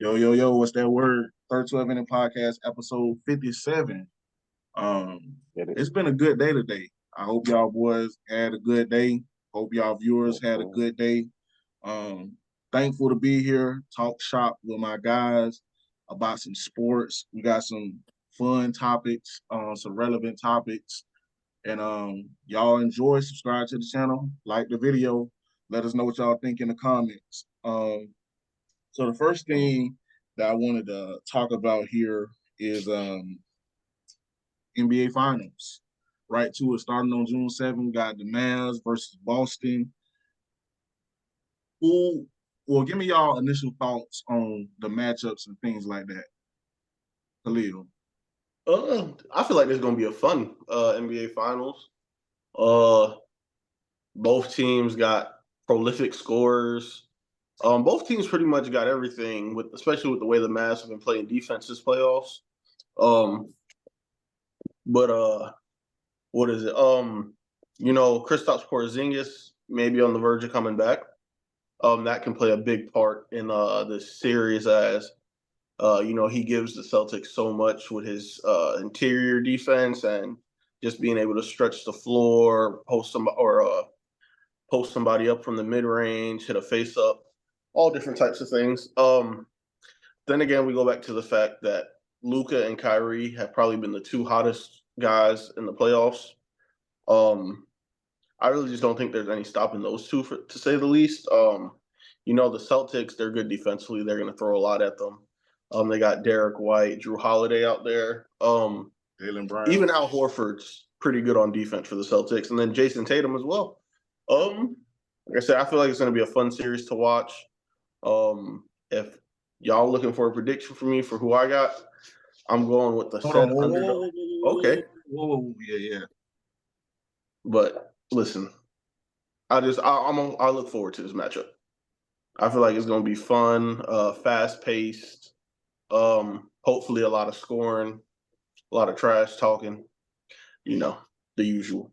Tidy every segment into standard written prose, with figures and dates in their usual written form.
Yo, yo, yo, what's that word? Third 12 Inning Podcast, episode 57. Um, Get it. it's been a good day today. I hope y'all boys had a good day. Hope y'all viewers Yes, had a sir. good day. Um, Thankful to be here, talk shop with my guys about some sports. We got some fun topics, some relevant topics. And y'all enjoy, subscribe to the channel, like the video, let us know what y'all think in the comments. So the first thing that I wanted to talk about here is NBA Finals. Right to it, starting on June 7th, we got the Mavs versus Boston. Who, well, give me y'all initial thoughts on the matchups and things like that. Chalil. I feel like there's gonna be a fun NBA Finals. Uh, both teams got prolific scorers. Both teams pretty much got everything, with especially with the way the Mavs have been playing defense this playoffs. Um, but what is it? Kristaps Porzingis may be on the verge of coming back. That can play a big part in this series as he gives the Celtics so much with his interior defense and just being able to stretch the floor, post somebody up from the mid range, hit a face up, all different types of things. Then again, we go back to the fact that Luka and Kyrie have probably been the two hottest guys in the playoffs. I really just don't think there's any stopping those two, to say the least. The Celtics, they're good defensively. They're going to throw a lot at them. They got Derek White, Drew Holiday out there. Jaylen Brown. Even Al Horford's pretty good on defense for the Celtics, and then Jason Tatum as well. Like I said, I feel like it's going to be a fun series to watch. If y'all looking for a prediction for me for who I got, I'm going with the Hold on. said underdog. Okay, Whoa, yeah. but listen, I look forward to this matchup. I feel like it's going to be fun, fast paced. Hopefully, a lot of scoring, a lot of trash talking. The usual.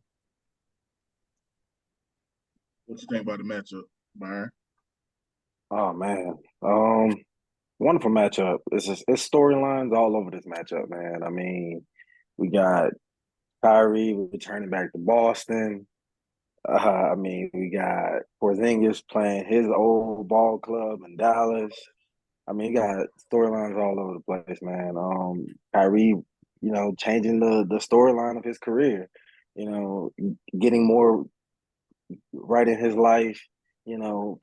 What you think about the matchup, Byron? Oh man. Wonderful matchup. It's storylines all over this matchup, man. I mean, we got Kyrie returning back to Boston. We got Porzingis playing his old ball club in Dallas. I mean, you got storylines all over the place, man. Kyrie, changing the storyline of his career. Getting more right in his life,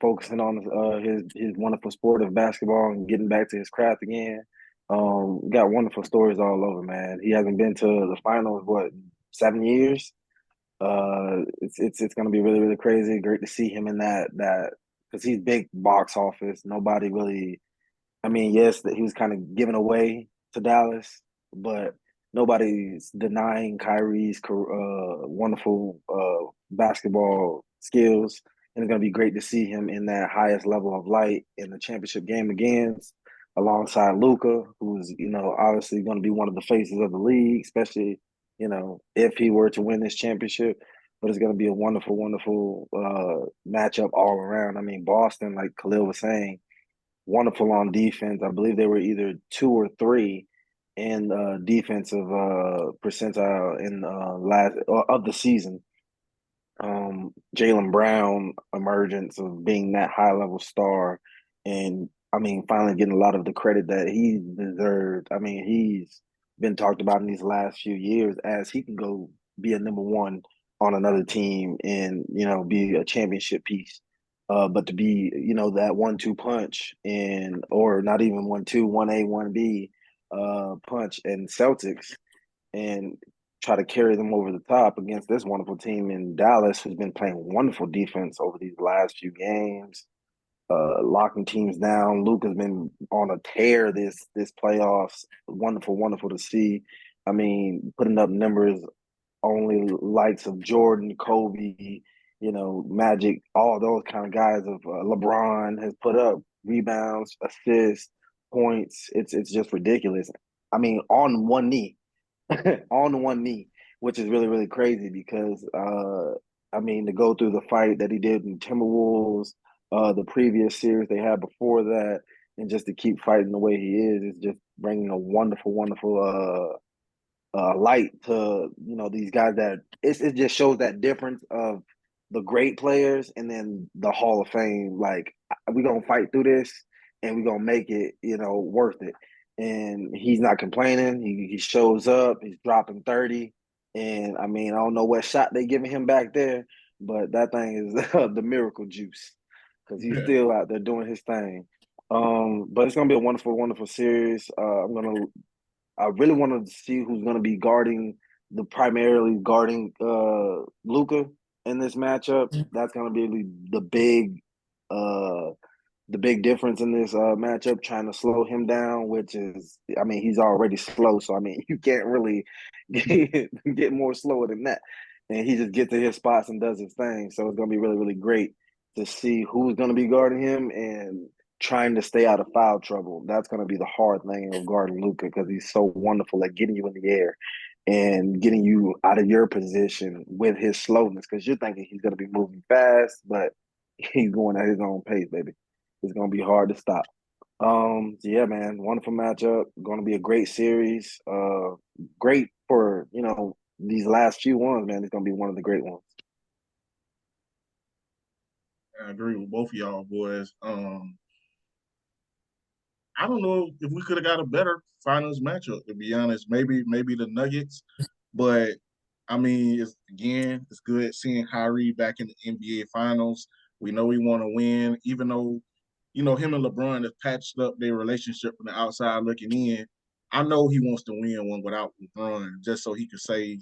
focusing on his wonderful sport of basketball and getting back to his craft again. Got wonderful stories all over, man. He hasn't been to the finals, what, 7 years? It's gonna be really, really crazy. Great to see him in that because he's big box office. Nobody really, I mean, yes, that he was kind of given away to Dallas, but nobody's denying Kyrie's wonderful basketball skills. And it's going to be great to see him in that highest level of light in the championship game against, alongside Luka, who's obviously going to be one of the faces of the league, especially if he were to win this championship. But it's going to be a wonderful, wonderful matchup all around. I mean, Boston, like Chalil was saying, wonderful on defense. I believe they were either 2 or 3 in defensive percentile in last of the season. Jaylen Brown emergence of being that high level star, and I mean finally getting a lot of the credit that he deserved. I mean he's been talked about in these last few years as he can go be a number one on another team and be a championship piece. But to be, that 1-2 punch and or not even 1-2, 1A, 1B punch and Celtics and try to carry them over the top against this wonderful team in Dallas who's been playing wonderful defense over these last few games, locking teams down. Luka's been on a tear this playoffs. Wonderful, wonderful to see. I mean, putting up numbers only likes of Jordan, Kobe, Magic, all those kind of guys of LeBron has put up rebounds, assists, points. It's just ridiculous. I mean, on one knee, on one knee, which is really really crazy because I mean to go through the fight that he did in Timberwolves, the previous series they had before that, and just to keep fighting the way he is just bringing a wonderful, wonderful light to these guys that it just shows that difference of the great players and then the Hall of Fame. Like we're gonna fight through this and we're gonna make it, worth it. And he's not complaining. He shows up. He's dropping 30. And I mean, I don't know what shot they giving him back there, but that thing is the miracle juice because he's Yeah. still out there doing his thing. But it's gonna be a wonderful, wonderful series. I really wanted to see who's going to be primarily guarding Luka in this matchup. That's going to be uh, the big difference in this matchup. Trying to slow him down, which is, I mean, he's already slow, so I mean, you can't really get more slower than that. And he just gets to his spots and does his thing. So it's going to be really, really great to see who's going to be guarding him and trying to stay out of foul trouble. That's going to be the hard thing of guarding Luka because he's so wonderful at getting you in the air and getting you out of your position with his slowness because you're thinking he's going to be moving fast, but he's going at his own pace, baby. It's going to be hard to stop. Yeah, man, wonderful matchup. Going to be a great series. Great for, these last few ones, man. It's going to be one of the great ones. I agree with both of y'all boys. I don't know if we could have got a better finals matchup, to be honest. Maybe the Nuggets, but I mean, it's good seeing Kyrie back in the NBA Finals. We know we want to win, even though him and LeBron have patched up their relationship from the outside looking in. I know he wants to win one without LeBron, just so he could say,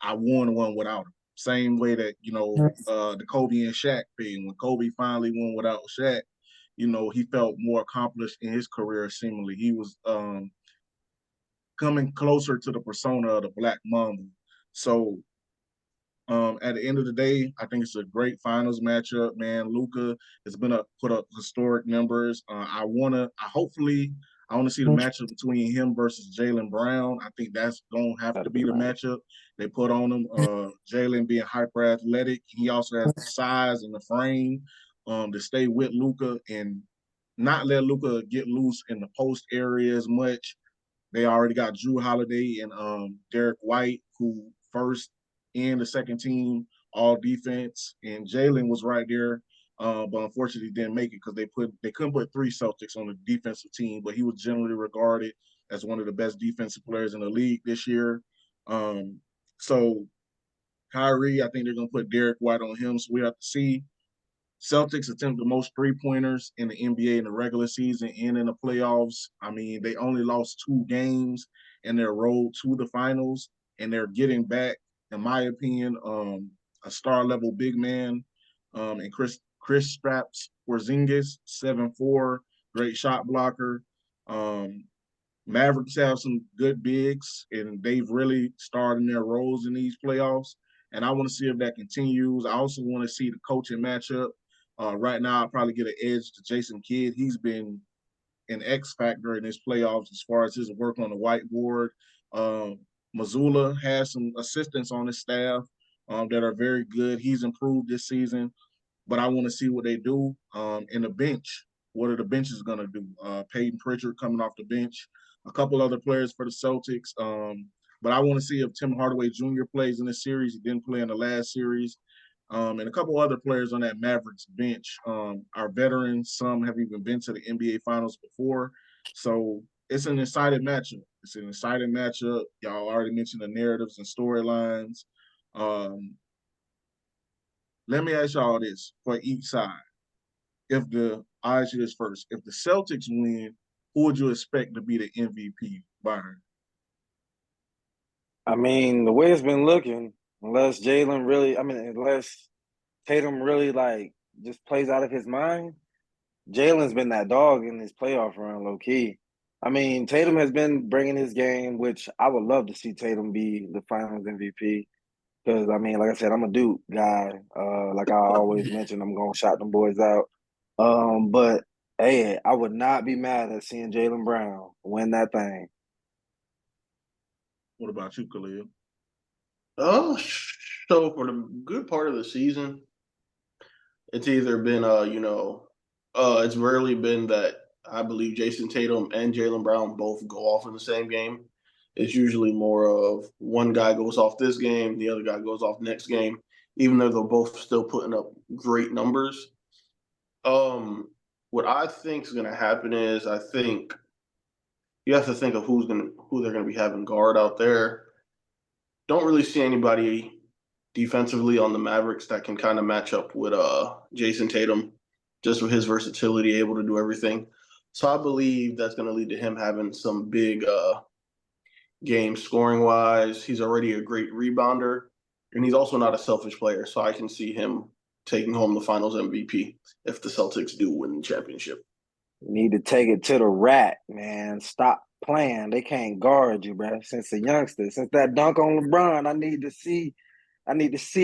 I won one without him. Same way that the Kobe and Shaq thing. When Kobe finally won without Shaq, he felt more accomplished in his career. Seemingly, he was coming closer to the persona of the Black Mamba. So at the end of the day, I think it's a great finals matchup, man. Luka is gonna put up historic numbers. I want to see the matchup between him versus Jaylen Brown. I think that's gonna have to That'll be be the nice. matchup they put on him. Jaylen being hyper athletic, he also has the size and the frame to stay with Luka and not let Luka get loose in the post area as much. They already got Drew Holiday and Derek White, who first and the second team all defense, and Jaylen was right there, but unfortunately didn't make it because they couldn't put three Celtics on the defensive team, but he was generally regarded as one of the best defensive players in the league this year. So Kyrie, I think they're gonna put Derek White on him, so we have to see. Celtics attempt the most three-pointers in the NBA in the regular season and in the playoffs. I mean, they only lost 2 games in their road to the finals, and they're getting back, in my opinion, a star-level big man, and Chris Straps Porzingis, 7'4", great shot blocker. Um, Mavericks have some good bigs, and they've really started in their roles in these playoffs. And I want to see if that continues. I also want to see the coaching matchup. Right now, I'll probably get an edge to Jason Kidd. He's been an X factor in his playoffs as far as his work on the whiteboard. Mazzulla has some assistants on his staff that are very good. He's improved this season, but I want to see what they do in the bench. What are the benches going to do? Peyton Pritchard coming off the bench, a couple other players for the Celtics. But I want to see if Tim Hardaway Jr. plays in this series. He didn't play in the last series. And a couple other players on that Mavericks bench are veterans. Some have even been to the NBA Finals before. So it's an exciting matchup. It's an exciting matchup. Y'all already mentioned the narratives and storylines. Let me ask y'all this for each side. I'll ask you this first. If the Celtics win, who would you expect to be the MVP, Byron? I mean, the way it's been looking, unless Tatum really like just plays out of his mind, Jalen's been that dog in this playoff run, low key. I mean, Tatum has been bringing his game, which I would love to see Tatum be the Finals MVP. Because I mean, like I said, I'm a Duke guy. Like I always mention, I'm gonna shout them boys out. But hey, I would not be mad at seeing Jaylen Brown win that thing. What about you, Chalil? So for the good part of the season, it's either been It's rarely been that I believe Jason Tatum and Jaylen Brown both go off in the same game. It's usually more of one guy goes off this game, the other guy goes off next game, even though they're both still putting up great numbers. What I think is going to happen is I think you have to think of who they're going to be having guard out there. Don't really see anybody defensively on the Mavericks that can kind of match up with Jason Tatum, just with his versatility, able to do everything. So I believe that's going to lead to him having some big games scoring wise. He's already a great rebounder, and he's also not a selfish player. So I can see him taking home the Finals MVP if the Celtics do win the championship. You need to take it to the rack, man. Stop playing. They can't guard you, bro. Since a youngster, since that dunk on LeBron, I need to see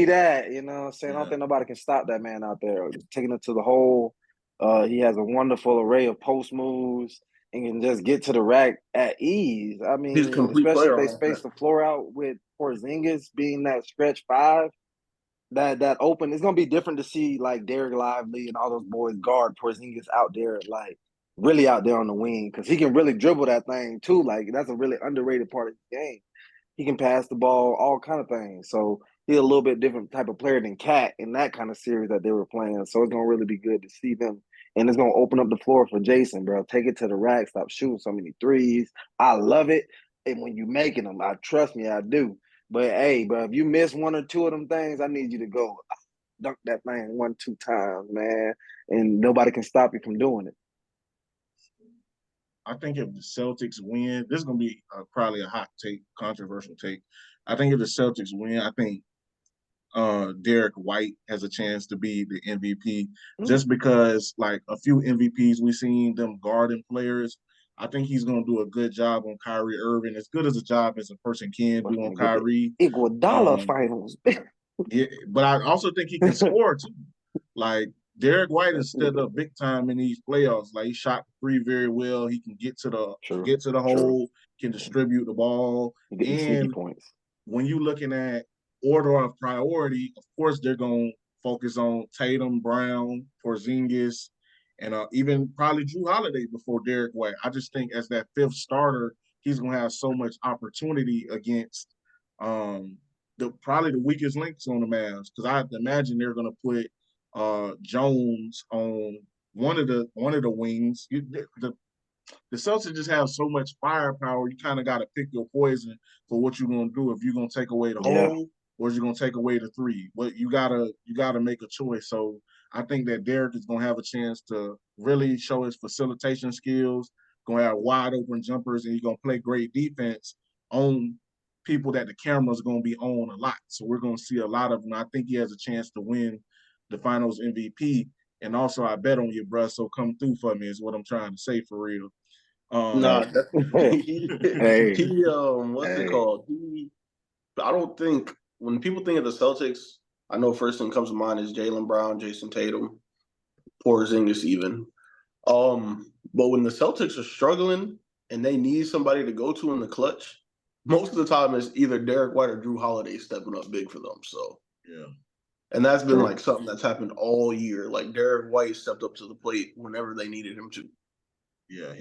that. You know what I'm saying? I don't think nobody can stop that man out there. Taking it to the hole. He has a wonderful array of post moves and can just get to the rack at ease. I mean, He's a complete especially player if they space the floor out with Porzingis being that stretch five. That open, it's gonna be different to see like Derek Lively and all those boys guard Porzingis out there, like really out there on the wing, because he can really dribble that thing too. Like that's a really underrated part of the game. He can pass the ball, all kind of things. So he's a little bit different type of player than Cat in that kind of series that they were playing. So it's gonna really be good to see them, and it's gonna open up the floor for Jason, bro. Take it to the rack, stop shooting so many threes. I love it, and when you making them, I trust me, I do. But hey, bro, if you miss one or two of them things, I need you to go dunk that thing 1-2 times, man, and nobody can stop you from doing it. I think if the Celtics win, this is going to be probably a hot take, controversial take. I think if the Celtics win, I think Derek White has a chance to be the MVP just because, like, a few MVPs we've seen them guarding players. I think he's going to do a good job on Kyrie Irving, as good as a job as a person can do on Kyrie. Iguodala finals. Yeah, but I also think he can score too. Like Derek White is still up big time in these playoffs. Like he shot three very well. He can get to the hole, can distribute the ball, and points. When you're looking at order of priority, of course they're going to focus on Tatum, Brown, Porzingis, and even probably Drew Holiday before Derek White. I just think as that fifth starter, he's going to have so much opportunity against probably the weakest links on the Mavs, because I imagine they're going to put Jones on one of the wings. The Celtics just have so much firepower. You kind of got to pick your poison for what you're going to do. If you're going to take away the hole, or you're going to take away the three, but you gotta make a choice. So I think that Derek is going to have a chance to really show his facilitation skills. Going to have wide open jumpers, and he's going to play great defense on people that the camera's going to be on a lot. So we're going to see a lot of them. I think he has a chance to win the Finals MVP. And also, I bet on you, bro. So come through for me is what I'm trying to say for real. What's it called? I don't think when people think of the Celtics, I know first thing comes to mind is Jaylen Brown, Jason Tatum, Porzingis even. But when the Celtics are struggling and they need somebody to go to in the clutch, most of the time it's either Derek White or Drew Holiday stepping up big for them. So yeah. And that's been like something that's happened all year. Like Derek White stepped up to the plate whenever they needed him to. Yeah,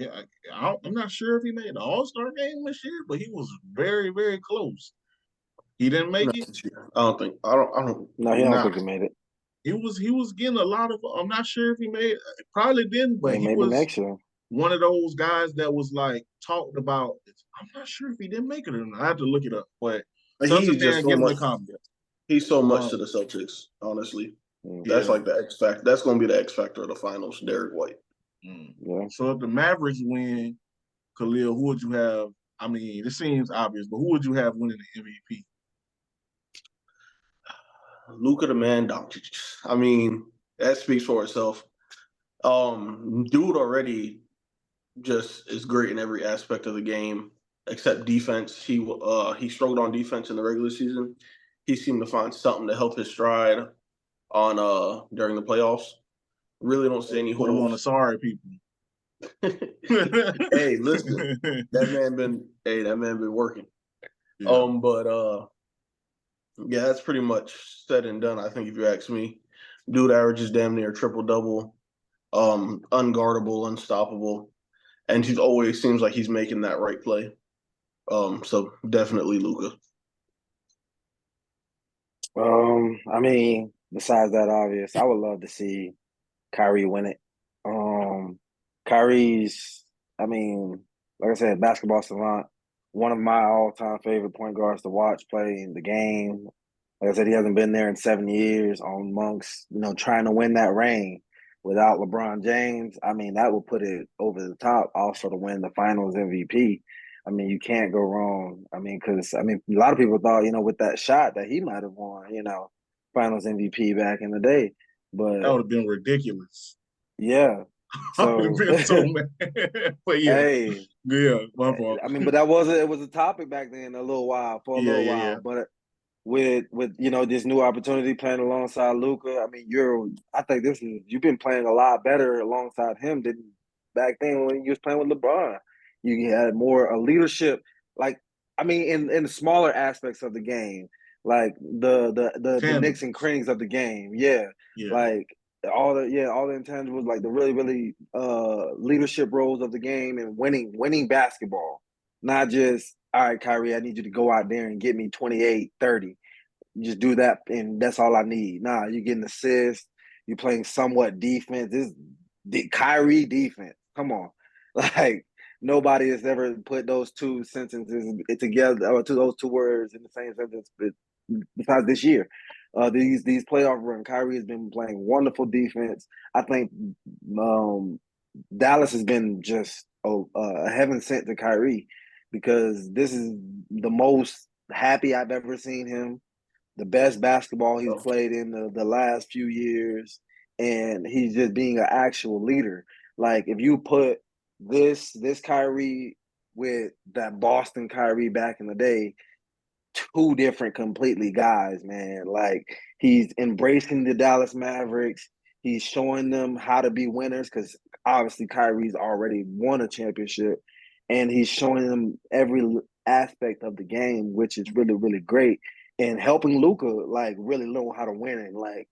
I'm not sure if he made the All-Star game this year, but he was very, very close. He didn't make it. I don't think. I don't. No, he don't think he made it. He was getting a lot of. I'm not sure if he made it. Probably didn't, but he maybe was next year. One of those guys that was like talked about. I'm not sure if he didn't make it or not. I have to look it up, but he's just so much. He's so much to the Um, Celtics, honestly. That's like the X factor. That's going to be the X factor of the finals, Derek White. Yeah. So if the Mavericks win, Chalil, who would you have? I mean, this seems obvious, but who would you have winning the MVP? Luka the man Doncic. I mean, that speaks for itself. Dude already just is great in every aspect of the game except defense. He struggled on defense in the regular season. He seemed to find something to help his stride on during the playoffs. Really don't see any Put him on the sorry people. Hey, listen, that man been working. Yeah. Yeah, that's pretty much said and done. I think if you ask me, dude averages damn near triple double. unguardable, unstoppable, and he always seems like he's making that right play. So definitely Luka. I mean, besides that obvious, I would love to see Kyrie win it. Kyrie's, I mean, like I said, basketball savant, one of my all-time favorite point guards to watch play in the game. Like I said, he hasn't been there in 7 years amongst, trying to win that ring without LeBron James. I mean, that would put it over the top also to win the finals MVP. I mean, you can't go wrong. I mean, because, a lot of people thought, with that shot that he might have won, finals MVP back in the day. That But would have been ridiculous. yeah. I would have So, been so mad. But yeah, hey, yeah, my fault. but it was a topic back then for a Yeah, little yeah, yeah. while. But with this new opportunity playing alongside Luka, I mean, I think you've been playing a lot better alongside him than back then when you was playing with LeBron. You had more a leadership, like in the smaller aspects of the game, like the nicks and Tandems. crannies of the game. Yeah, Yeah. like all the intangibles, like the really really leadership roles of the game and winning basketball, not just all right, Kyrie, I need you to go out there and get me 28, 30. You just do that, and that's all I need. Nah, you're getting assists. You're playing somewhat defense. This Kyrie defense. Come on. Like, nobody has ever put those two sentences together, or those two words in the same sentence besides this year. These playoff run, Kyrie has been playing wonderful defense. I think Dallas has been just a heaven sent to Kyrie, because this is the most happy I've ever seen him, the best basketball he's played in the last few years, and he's just being an actual leader. Like, if you put this Kyrie with that Boston Kyrie back in the day, two different completely guys, man. Like, he's embracing the Dallas Mavericks. He's showing them how to be winners, because obviously Kyrie's already won a championship, and he's showing them every aspect of the game, which is really, really great. And helping Luka like really learn how to win, and like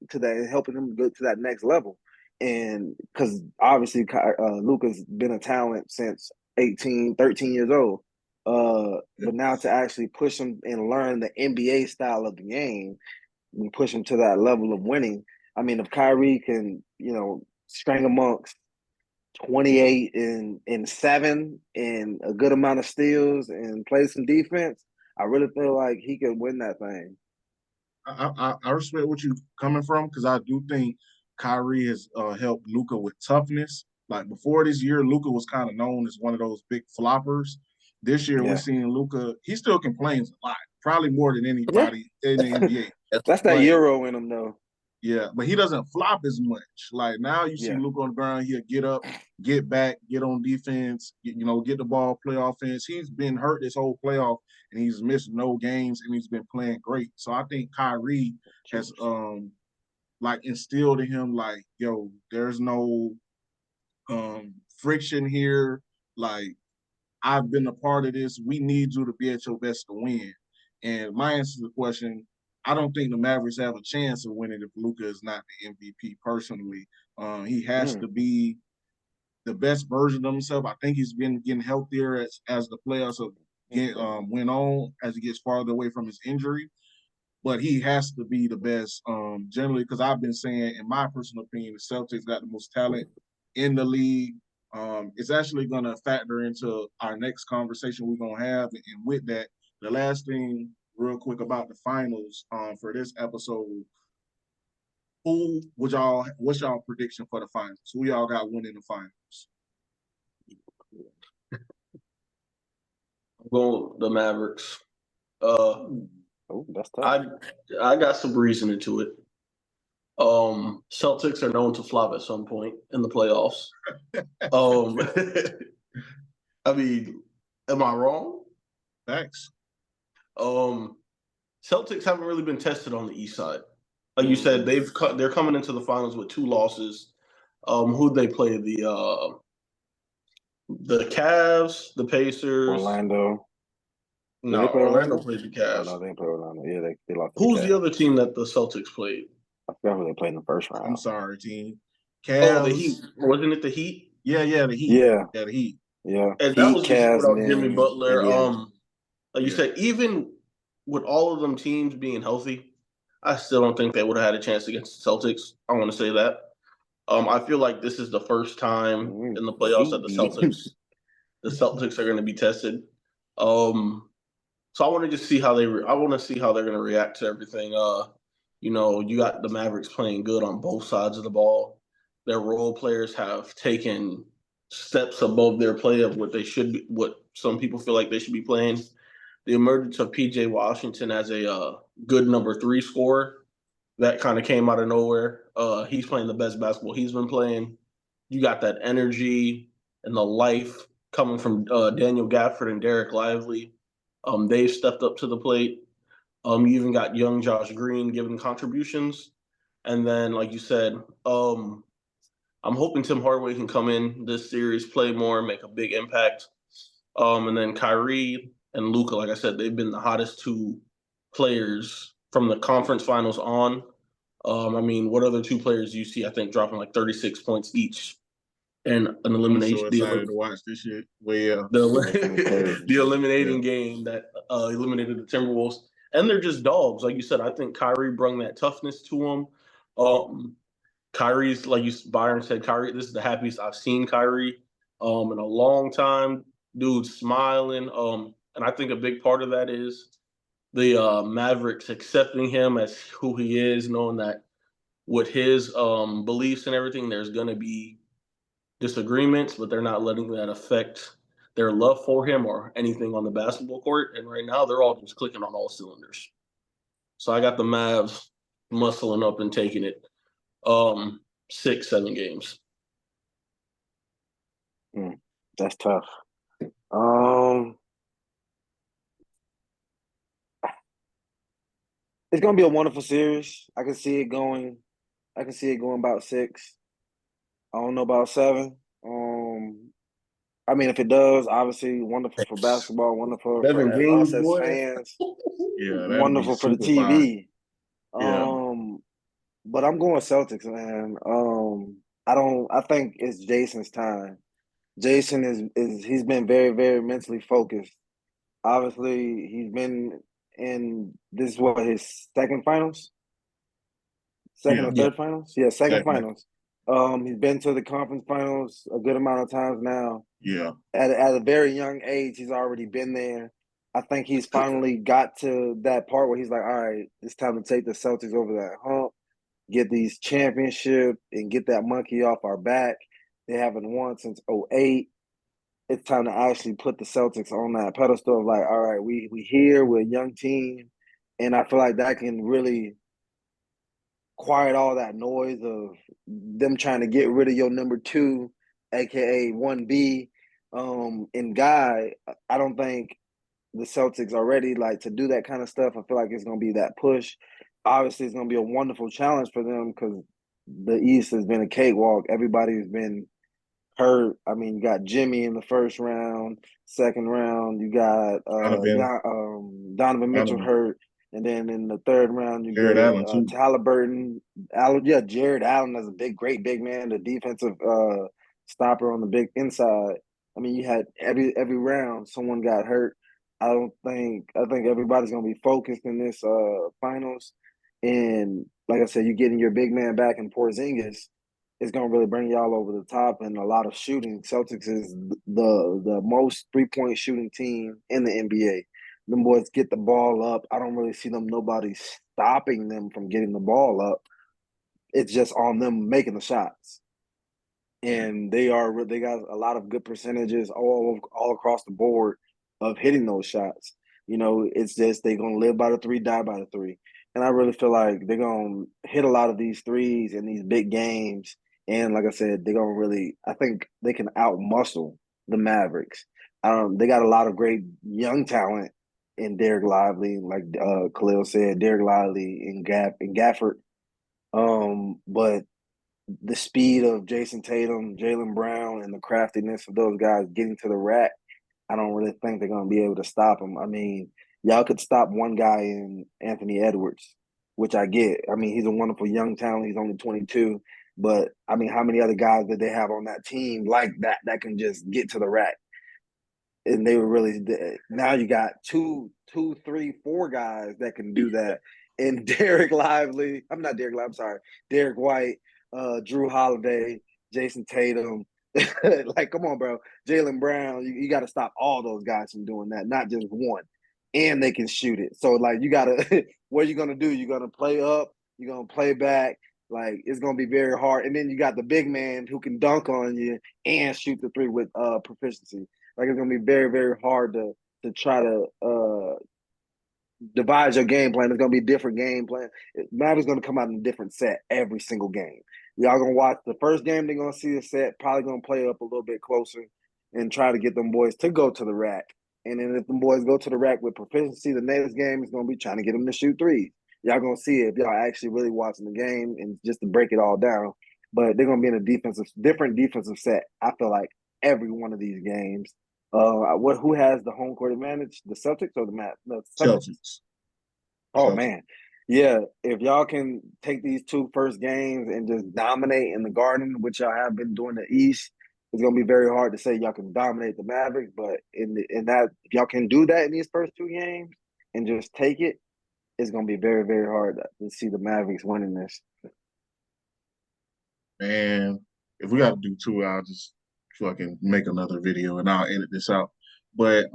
helping him go to that next level. And because obviously Luka's been a talent since 18, 13 years old. But now to actually push him and learn the NBA style of the game and push him to that level of winning. I mean, if Kyrie can, string amongst 28 and 7 and a good amount of steals and play some defense, I really feel like he could win that thing. I respect what you coming from, because I do think Kyrie has helped Luka with toughness. Like, before this year, Luka was kind of known as one of those big floppers. This year, we're seeing Luka. He still complains a lot, probably more than anybody in the NBA. That's that Euro in him, though. Yeah, but he doesn't flop as much. Like, now you see Luka on the ground, he'll get up, get back, get on defense, get the ball, play offense. He's been hurt this whole playoff, and he's missed no games, and he's been playing great. So I think Kyrie has instilled in him, like, yo, there's no friction here. Like, I've been a part of this. We need you to be at your best to win. And my answer to the question, I don't think the Mavericks have a chance of winning if Luka is not the MVP personally. He has to be the best version of himself. I think he's been getting healthier as the playoffs went on, as he gets farther away from his injury. But he has to be the best generally, because I've been saying, in my personal opinion, the Celtics got the most talent in the league. It's actually going to factor into our next conversation we're going to have. And with that, the last thing real quick about the finals for this episode, what's y'all prediction for the finals? Who y'all got winning the finals? I'm going the Mavericks. That's tough. I got some reasoning to it. Celtics are known to flop at some point in the playoffs. I mean, am I wrong? Thanks. Celtics haven't really been tested on the East side. Like you said, they're coming into the finals with 2 losses. Who'd they play? The Cavs, the Pacers, Orlando. No, Orlando played the Cavs. Oh, no, they didn't play Orlando. Yeah, they lost. Who's the other team that the Celtics played? I forgot who they played in the first round. I'm sorry, team. Oh, the Heat. Cavs. Wasn't it the Heat? Yeah, the Heat. Yeah, Yeah, the Heat. yeah. And that Heat, was just Cavs, and without Jimmy then Butler. Indiana. Like you Yeah. said, even with all of them teams being healthy, I still don't think they would have had a chance against the Celtics. I want to say that. I feel like this is the first time in the playoffs that the Celtics are going to be tested. So I want to just see how I want to see how they're going to react to everything. You got the Mavericks playing good on both sides of the ball. Their role players have taken steps above their play of what they should be, what some people feel like they should be playing. The emergence of PJ Washington as a good number 3 scorer that kind of came out of nowhere. He's playing the best basketball he's been playing. You got that energy and the life coming from Daniel Gafford and Derek Lively. They've stepped up to the plate. You even got young Josh Green giving contributions. And then, like you said, I'm hoping Tim Hardaway can come in this series, play more, make a big impact. And then Kyrie and Luka, like I said, they've been the hottest 2 players from the conference finals on. What other 2 players do you see? I think dropping like 36 points each and an I'm so elimination excited to watch this shit. Well, yeah. the eliminating game that eliminated the Timberwolves, and they're just dogs, like you said. I think Kyrie brought that toughness to them. Kyrie's like Byron said. Kyrie, this is the happiest I've seen Kyrie in a long time. Dude, smiling. And I think a big part of that is the Mavericks accepting him as who he is, knowing that with his beliefs and everything, there's gonna be disagreements, but they're not letting that affect their love for him or anything on the basketball court. And right now, they're all just clicking on all cylinders. So I got the Mavs muscling up and taking it 6-7 games. That's tough. It's gonna be a wonderful series. I can see it going about 6. I don't know about 7. If it does, obviously wonderful for basketball, wonderful for 7 games, us as boy. fans, Yeah, that'd be wonderful for the super fire. TV. Yeah. But I'm going Celtics, man. I think it's Jason's time. Jason he's been very, very mentally focused. Obviously, he's been in this is what his second finals? Second Yeah. or third finals? Yeah, second Second. finals. He's been to the conference finals a good amount of times now. Yeah. At a very young age, he's already been there. I think he's finally got to that part where he's like, all right, it's time to take the Celtics over that hump, get these championships, and get that monkey off our back. They haven't won since 2008. It's time to actually put the Celtics on that pedestal of like, all right, we here, we're a young team. And I feel like that can really quiet all that noise of them trying to get rid of your number 2, aka 1B. And Guy, I don't think the Celtics are ready like to do that kind of stuff. I feel like it's gonna be that push. Obviously, it's gonna be a wonderful challenge for them because the East has been a cakewalk. Everybody's been hurt. You got Jimmy in the first round, second round, you got Donovan Mitchell Donovan. hurt. And then in the third round, you Jared get Allen too. Halliburton. Jared Allen is a great big man, the defensive stopper on the big inside. You had every round someone got hurt. I think everybody's gonna be focused in this finals. And like I said, you're getting your big man back in Porzingis. It's gonna really bring y'all over the top and a lot of shooting. Celtics is the most 3-point shooting team in the NBA. Them boys get the ball up. I don't really see nobody stopping them from getting the ball up. It's just on them making the shots. And they got a lot of good percentages all across the board of hitting those shots. It's just they're gonna live by the 3, die by the 3. And I really feel like they're gonna hit a lot of these threes in these big games. And like I said, I think they can outmuscle the Mavericks. They got a lot of great young talent in Derek Lively, like Chalil said, Derek Lively and Gafford. But the speed of Jason Tatum, Jaylen Brown, and the craftiness of those guys getting to the rack, I don't really think they're going to be able to stop them. Y'all could stop one guy in Anthony Edwards, which I get. He's a wonderful young talent. He's only 22. But I mean, how many other guys did they have on that team like that can just get to the rack? And they were really now you got two, three, four guys that can do that. And I'm not Derek Lively, I'm sorry, Derek White, Drew Holiday, Jason Tatum. Like, come on, bro. Jaylen Brown, you got to stop all those guys from doing that, not just one. And they can shoot it. So, like, you got to, what are you going to do? You're going to play up, you're going to play back. Like, it's going to be very hard. And then you got the big man who can dunk on you and shoot the three with proficiency. Like, it's gonna be very, very hard to try to devise your game plan. It's gonna be a different game plan. Mavericks gonna come out in a different set every single game. Y'all gonna watch the first game. They're gonna see the set. Probably gonna play up a little bit closer and try to get them boys to go to the rack. And then if them boys go to the rack with proficiency, the next game is gonna be trying to get them to shoot threes. Y'all gonna see it if y'all actually really watching the game and just to break it all down. But they're gonna be in a different defensive set. I feel like every one of these games. Who has the home court advantage? The Celtics or the Celtics. Oh man, yeah. If y'all can take these two first games and just dominate in the Garden, which y'all have been doing the East, it's gonna be very hard to say y'all can dominate the Mavericks. But in that, if y'all can do that in these first two games and just take it, it's gonna be very, very hard to see the Mavericks winning this. Man, if we got to do two, I'll just fucking make another video and I'll edit this out. But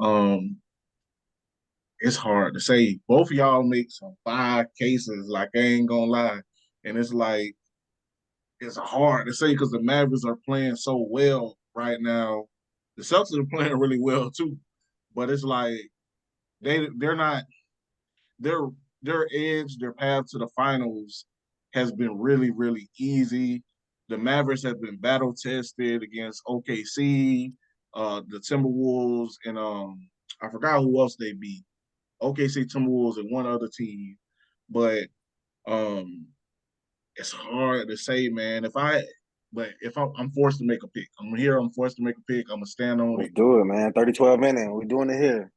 it's hard to say. Both of y'all make some fire cases, like I ain't gonna lie. And it's like it's hard to say because the Mavericks are playing so well right now. The Celtics are playing really well too. But it's like they're not their edge, their path to the finals has been really, really easy. The Mavericks have been battle tested against OKC, the Timberwolves, and I forgot who else they beat. OKC, Timberwolves, and one other team. But it's hard to say, man. But if I'm forced to make a pick, I'm forced to make a pick. I'm gonna stand on Let's it. do it, man. 30-12 inning. We're doing it here.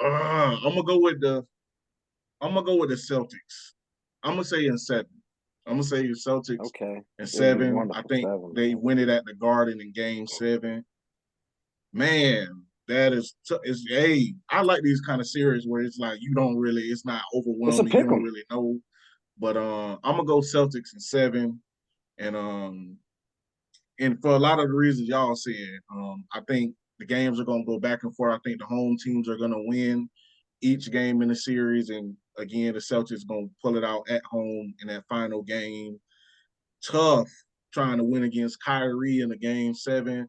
I'm gonna go with the Celtics. I'm gonna say in seven. I'm gonna say the Celtics Okay. in It'd be seven. I wonderful. think 7. they win it at the Garden in Game 7. Man, that is. Hey, I like these kind of series where it's like it's not It's a overwhelming. You pick don't 'em. really know. But I'm gonna go Celtics in 7, and for a lot of the reasons y'all said, I think the games are gonna go back and forth. I think the home teams are gonna win each game in the series, and again, the Celtics gonna pull it out at home in that final game. Tough trying to win against Kyrie in the Game 7,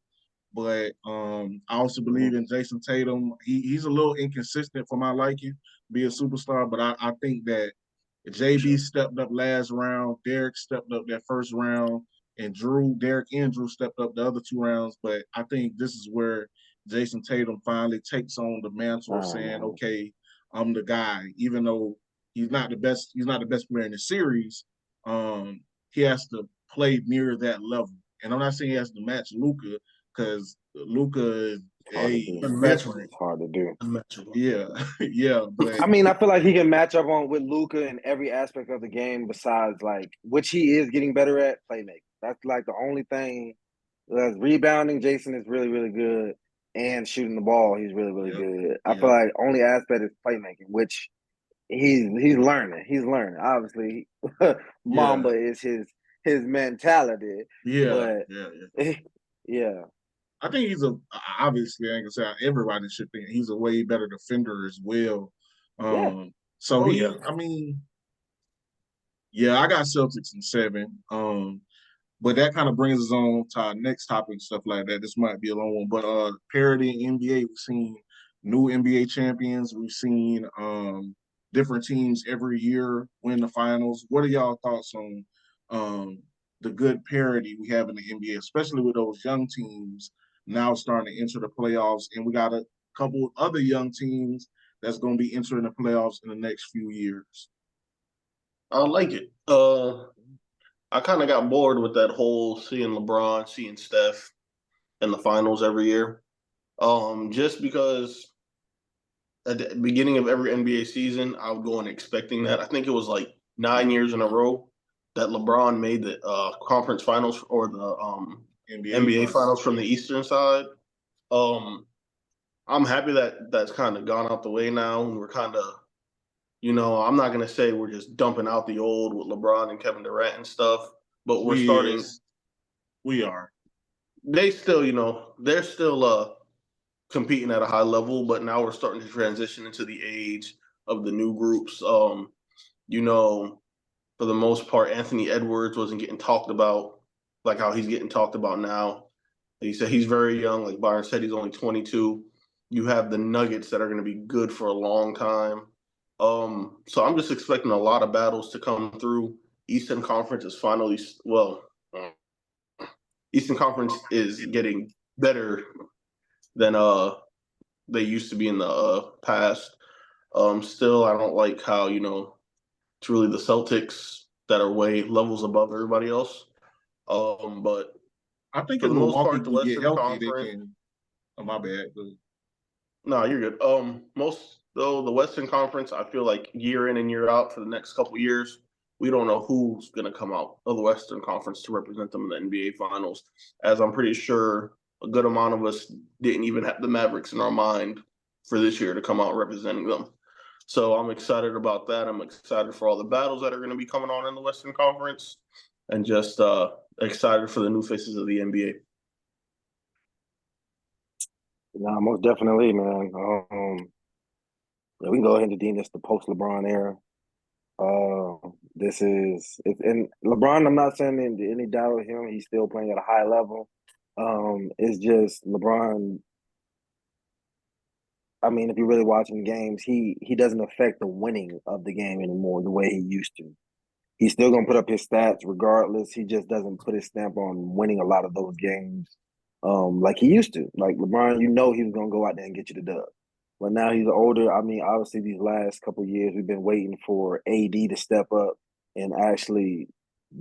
but I also believe in Jason Tatum. He's a little inconsistent for my liking, be a superstar, but I think that JB stepped up last round, Derek stepped up that first round, and Derek and Drew stepped up the other 2 rounds. But I think this is where Jason Tatum finally takes on the mantle of saying, Man. okay, I'm the guy, even though he's not the best player in the series. He has to play near that level. And I'm not saying he has to match Luka because Luka is Hard to do. Unmatchable. It's hard to do. Unmatchable. yeah, yeah, but I mean, I feel like he can match up with Luka in every aspect of the game besides like which he is getting better at playmaking. That's like the only thing. Rebounding, Jason is really, really good, and shooting the ball, he's really, really good. I feel like only aspect is playmaking, which he's learning. He's learning. Obviously, Mamba is his mentality. But yeah. I think obviously I ain't gonna say everybody should think he's a way better defender as well. So I mean, I got Celtics in 7. But that kind of brings us on to our next topic and stuff like that. This might be a long one, but parity in NBA, we've seen new NBA champions. We've seen different teams every year win the finals. What are y'all thoughts on the good parity we have in the NBA, especially with those young teams now starting to enter the playoffs, and we got a couple other young teams that's going to be entering the playoffs in the next few years? I like it. I kind of got bored with that whole seeing LeBron, seeing Steph in the finals every year. Just because at the beginning of every NBA season, I would go in expecting that. I think it was like 9 years in a row that LeBron made the conference finals or the NBA finals from the Eastern side. I'm happy that that's kind of gone out the way now, and we're kind of, I'm not gonna say we're just dumping out the old with LeBron and Kevin Durant and stuff, but we're starting. We are. They still, they're still competing at a high level, but now we're starting to transition into the age of the new groups. For the most part, Anthony Edwards wasn't getting talked about like how he's getting talked about now. He said he's very young. Like Byron said, he's only 22. You have the Nuggets that are going to be good for a long time. So I'm just expecting a lot of battles to come through. Eastern Conference is finally, Eastern Conference is getting better than they used to be in the past. Still, I don't like how, it's really the Celtics that are way levels above everybody else. But I think for if the most Milwaukee part, the can get Western healthy, they Conference. can. Oh, my bad. No, you're good. The Western Conference, I feel like year in and year out for the next couple of years, we don't know who's going to come out of the Western Conference to represent them in the NBA Finals. As I'm pretty sure a good amount of us didn't even have the Mavericks in our mind for this year to come out representing them. So I'm excited about that. I'm excited for all the battles that are going to be coming on in the Western Conference, and just excited for the new faces of the NBA. No, most definitely, man. We can go ahead and deem this the post LeBron era. And LeBron, I'm not saying any doubt with him. He's still playing at a high level. It's just LeBron. I mean, if you're really watching games, he doesn't affect the winning of the game anymore the way he used to. He's still gonna put up his stats regardless. He just doesn't put his stamp on winning a lot of those games, like he used to. Like LeBron, he was gonna go out there and get you the dub. But now he's older. I mean, obviously these last couple of years we've been waiting for AD to step up and actually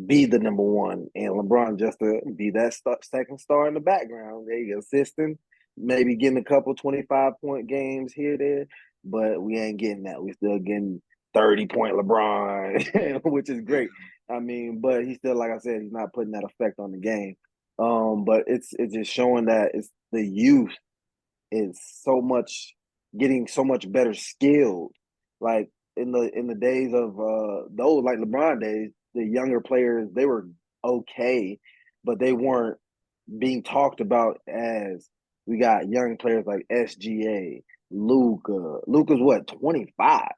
be the number one, and LeBron just to be that second star in the background. They assisting, maybe getting a couple 25-point games here there, but we ain't getting that. We still getting 30-point LeBron, which is great. I mean, but he's still, like I said, he's not putting that effect on the game. But it's just showing that it's the youth is getting so much better skilled. Like in the days of those like LeBron days, the younger players, they were okay, but they weren't being talked about as we got young players like SGA, Luka. Luka's what, 25?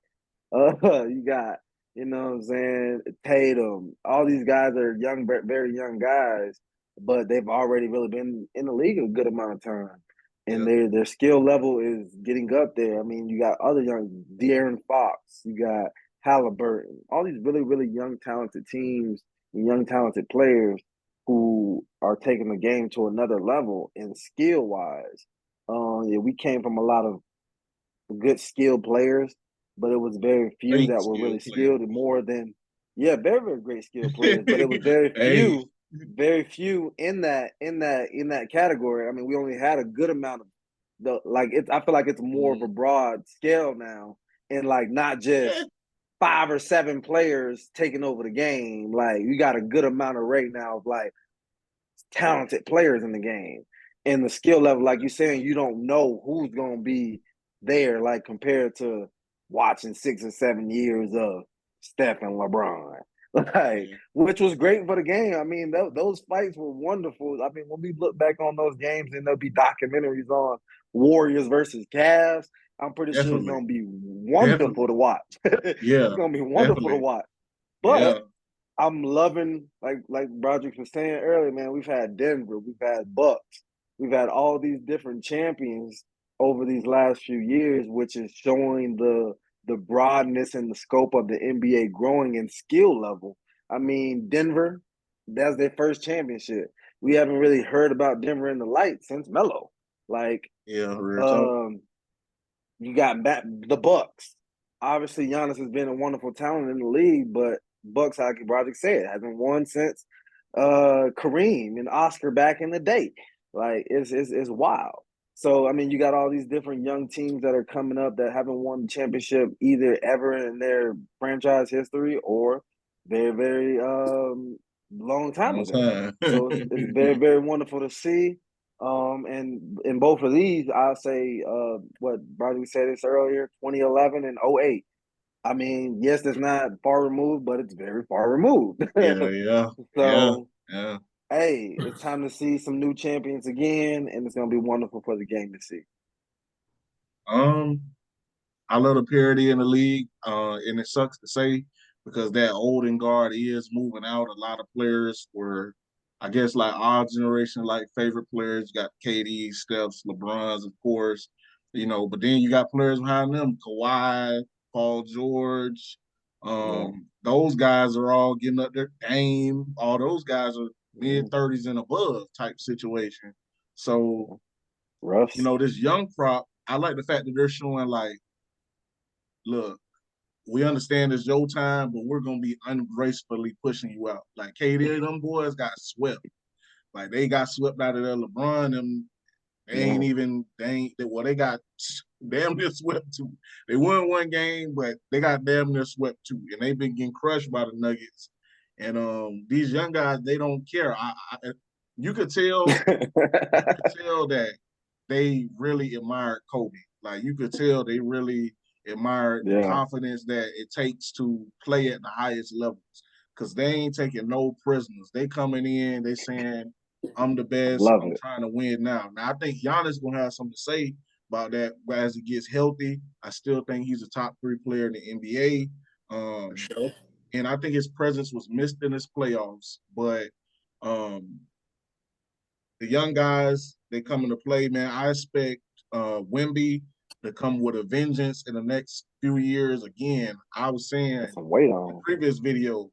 You got, you know what I'm saying, Tatum. All these guys are young, very young guys, but they've already really been in the league a good amount of time. And their skill level is getting up there. I mean, you got other young, De'Aaron Fox, you got Halliburton, all these really, really young, talented teams and young, talented players who are taking the game to another level. And skill-wise, we came from a lot of good skilled players, but it was very few that were really skilled and more than, very, very great skilled players. But it was very few in that category. I mean, we only had a good amount of I feel like it's more of a broad scale now, and like not just 5 or 7 players taking over the game. Like you got a good amount of right now of like talented players in the game, and the skill level, like you're saying, you don't know who's gonna be there, like compared to watching 6 or 7 years of Steph and LeBron. Which was great for the game. I mean, those fights were wonderful. I mean, when we look back on those games, and there'll be documentaries on Warriors versus Cavs, I'm pretty sure it's going to be wonderful to watch. It's going to be wonderful to watch. But I'm loving, like Brodrick was saying earlier, man, we've had Denver, we've had Bucks, we've had all these different champions over these last few years, which is showing the broadness and the scope of the NBA growing in skill level. I mean, Denver, that's their first championship. We haven't really heard about Denver in the light since Melo. You got the Bucks. Obviously, Giannis has been a wonderful talent in the league, but Bucks, like Brodrick said, hasn't won since Kareem and Oscar back in the day. Like it's wild. So, I mean, you got all these different young teams that are coming up that haven't won the championship either ever in their franchise history or very, very long time Long ago. time. So it's very, very wonderful to see. And in both of these, I'll say what Brodrick said this earlier, 2011 and '08. I mean, yes, it's not far removed, but it's very far removed. Yeah. So, Yeah. hey, it's time to see some new champions again, and it's gonna be wonderful for the game to see. I love the parity in the league, and it sucks to say because that Olden guard is moving out. A lot of players were, I guess, like our generation, like favorite players. You got KD, Steph's, LeBron's, of course, but then you got players behind them, Kawhi, Paul George. Yeah. Those guys are all getting up their game. All those guys are Mhm. mid-30s and above type situation. So, Russ. this young crop, I like the fact that they're showing like, look, we understand it's your time, but we're gonna be ungracefully pushing you out. Like KD, them boys got swept. Like they got swept out of there. LeBron, them Yeah. they got damn near swept too. They won one game, but they got damn near swept too, and they've been getting crushed by the Nuggets. And these young guys, they don't care. You could tell, that they really admired Kobe. Like you could tell they really admired the Yeah. confidence that it takes to play at the highest levels. Cause they ain't taking no prisoners. They coming in, they saying, I'm the best, Love I'm it. trying to win now. Now I think Giannis gonna have something to say about that as he gets healthy. I still think he's a top 3 player in the NBA. For sure. And I think his presence was missed in his playoffs, but the young guys, they come into play, man. I expect Wemby to come with a vengeance in the next few years. Again, I was saying Put some weight in on. previous videos,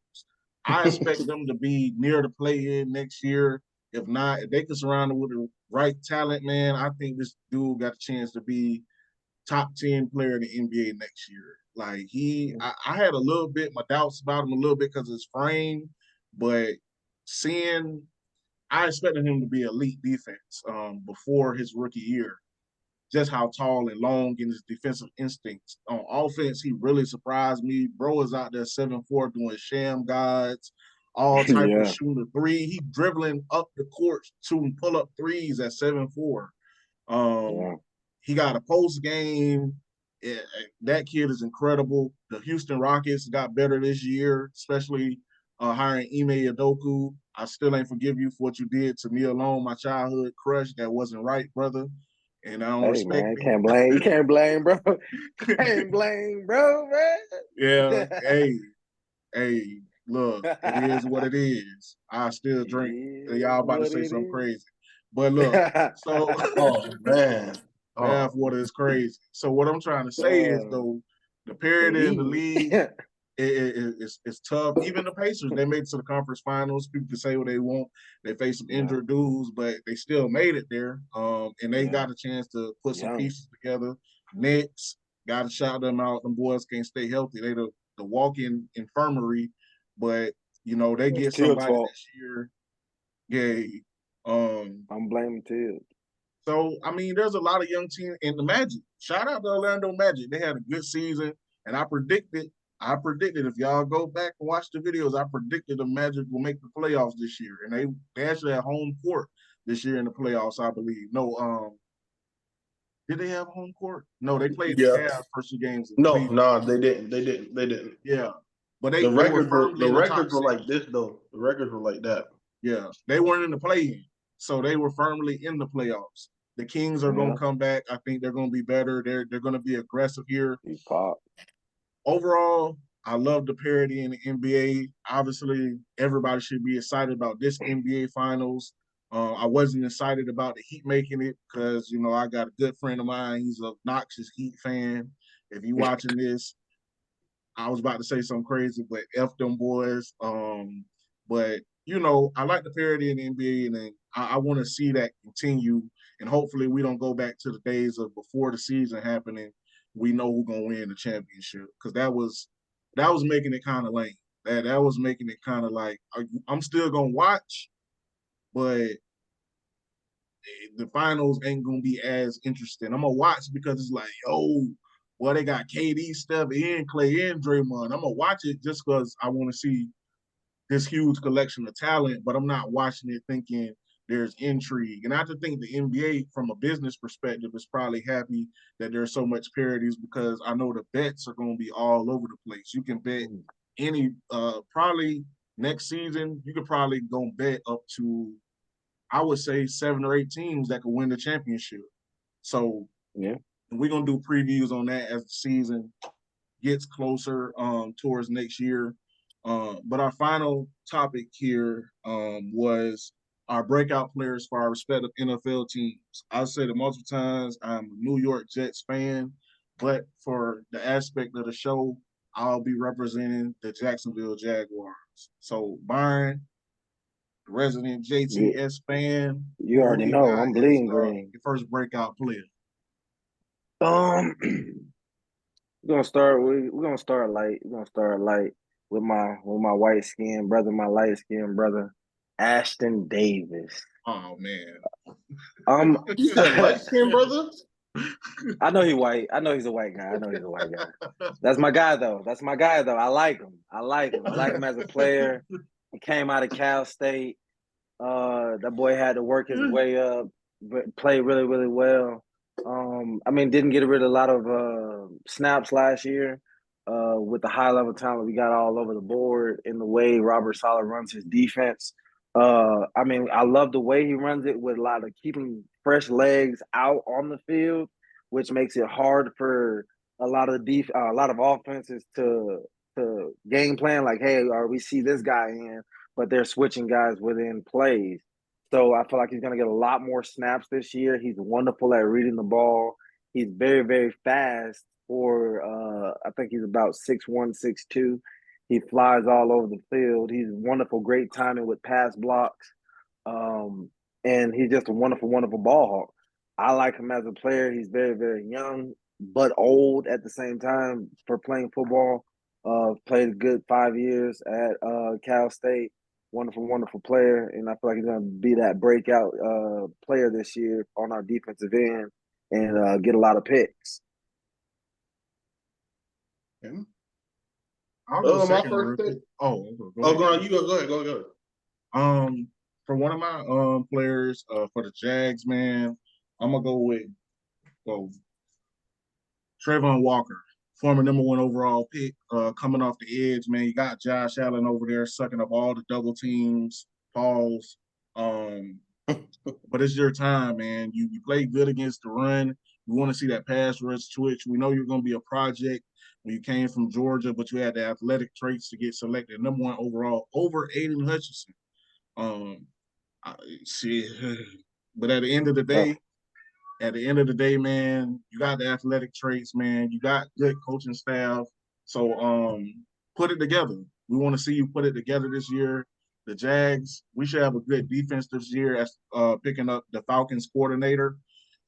I expect them to be near the play-in next year. If not, if they can surround them with the right talent, man, I think this dude got a chance to be top 10 player in the NBA next year. Like I had a little bit, my doubts about him a little bit because of his frame, but seeing I expected him to be elite defense before his rookie year. Just how tall and long and his defensive instincts. On offense, he really surprised me. Bro is out there 7'4" doing sham guides, all type of Yeah. shooting the three. He dribbling up the court, shooting pull-up threes at 7'4". Yeah. He got a post game. That kid is incredible. The Houston Rockets got better this year, especially hiring Ime Udoka. I still ain't forgive you for what you did to me alone, my childhood crush. That wasn't right, brother. And I don't Hey respect man, me. can't blame. You can't blame, bro. Can't blame, bro, Yeah. man. Hey, look, it is what it is. I still It drink. is Y'all about to what say it something is. crazy. But look, so Oh man. bath Oh, water is crazy. So what I'm trying to say is uh, though, the period in the KD. league it's tough. Even the Pacers, they made it to the conference finals. People can say what they want. They faced some Yeah. injured dudes, but they still made it there. And they Yeah. got a chance to put some Young. pieces together. Knicks, got to shout them out. Them boys can't stay healthy. They the walk-in infirmary, but they It's get Till's somebody fault. this year. Yeah. Um, I'm blaming Till. so I mean, there's a lot of young teams in the Magic. Shout out to Orlando Magic. They had a good season, and I predicted if y'all go back and watch the videos, I predicted the Magic will make the playoffs this year, and they actually had home court this year in the playoffs, I believe. No, did they have home court? No, they played the yeah. Cavs first 2 games in No, Cleveland. no, they didn't. They didn't. They didn't. Yeah, but The they were records were firmly the in the top records were six. like this though. The records were like that. Yeah, they weren't in the play-in, so they were firmly in the playoffs. The Kings are going Yeah. to come back. I think they're going to be better. They're going to be aggressive here. He popped. Overall, I love the parity in the NBA. Obviously, everybody should be excited about this NBA Finals. I wasn't excited about the Heat making it because I got a good friend of mine. He's a obnoxious Heat fan. If you watching this, I was about to say something crazy, but F them boys. But I like the parity in the NBA, and then I want to see that continue. And hopefully, we don't go back to the days of before the season happening. We know who's gonna win the championship because that was making it kind of lame. That was making it kind of like I'm still gonna watch, but the finals ain't gonna be as interesting. I'm gonna watch because it's like, yo, well, they got KD, Steph, and Clay, and Draymond. I'm gonna watch it just because I want to see this huge collection of talent, but I'm not watching it thinking there's intrigue. And I have to think the NBA, from a business perspective, is probably happy that there's so much parities because I know the bets are going to be all over the place. You can bet any, probably next season, you could probably go bet up to, I would say, 7 or 8 teams that could win the championship. So Yeah. we're going to do previews on that as the season gets closer towards next year. But our final topic here was our breakout players for our respective NFL teams. I've said it multiple times, I'm a New York Jets fan, but for the aspect of the show, I'll be representing the Jacksonville Jaguars. So, Byron, resident Yeah. JTS fan, You who do already you know got I'm as bleeding green. your first breakout player? We're gonna start. We're gonna start light. We're gonna start light with my white skinned brother, my light skinned brother, Ashton Davis. Oh man. You said light skinned brother? I know he's white. I know he's a white guy. I know he's a white guy. That's my guy though. I like him. I like him as a player. He came out of Cal State. That boy had to work his way up, but played really, really well. I mean, didn't get rid of a lot of snaps last year. With the high level talent we got all over the board in the way Robert Saleh runs his defense. I mean, I love the way he runs it with a lot of keeping fresh legs out on the field, which makes it hard for a lot of offenses to game plan. Like, hey, or we see this guy in, but they're switching guys within plays. So I feel like he's going to get a lot more snaps this year. He's wonderful at reading the ball. He's very, very fast for, I think he's about 6'1", 6'2". He flies all over the field. He's wonderful, great timing with pass blocks. And he's just a wonderful, wonderful ball hawk. I like him as a player. He's very, very young, but old at the same time for playing football. Played a good 5 years at Cal State. Wonderful, wonderful player, and I feel like he's going to be that breakout player this year on our defensive end and get a lot of picks. I'll go My second first pick. Go Go on. You go ahead. For one of my players for the Jags, man, I'm gonna go with Trayvon Walker, former #1 overall pick, coming off the edge, man. You got Josh Allen over there sucking up all the double teams, pause. But it's your time, man. You played good against the run. We want to see that pass rush twitch. We know you're going to be a project when you came from Georgia, but you had the athletic traits to get selected #1 overall over Aiden Hutchinson. But at the end of the day, man, you got the athletic traits, man. You got good coaching staff. So put it together. We want to see you put it together this year. The Jags, we should have a good defense this year as picking up the Falcons coordinator.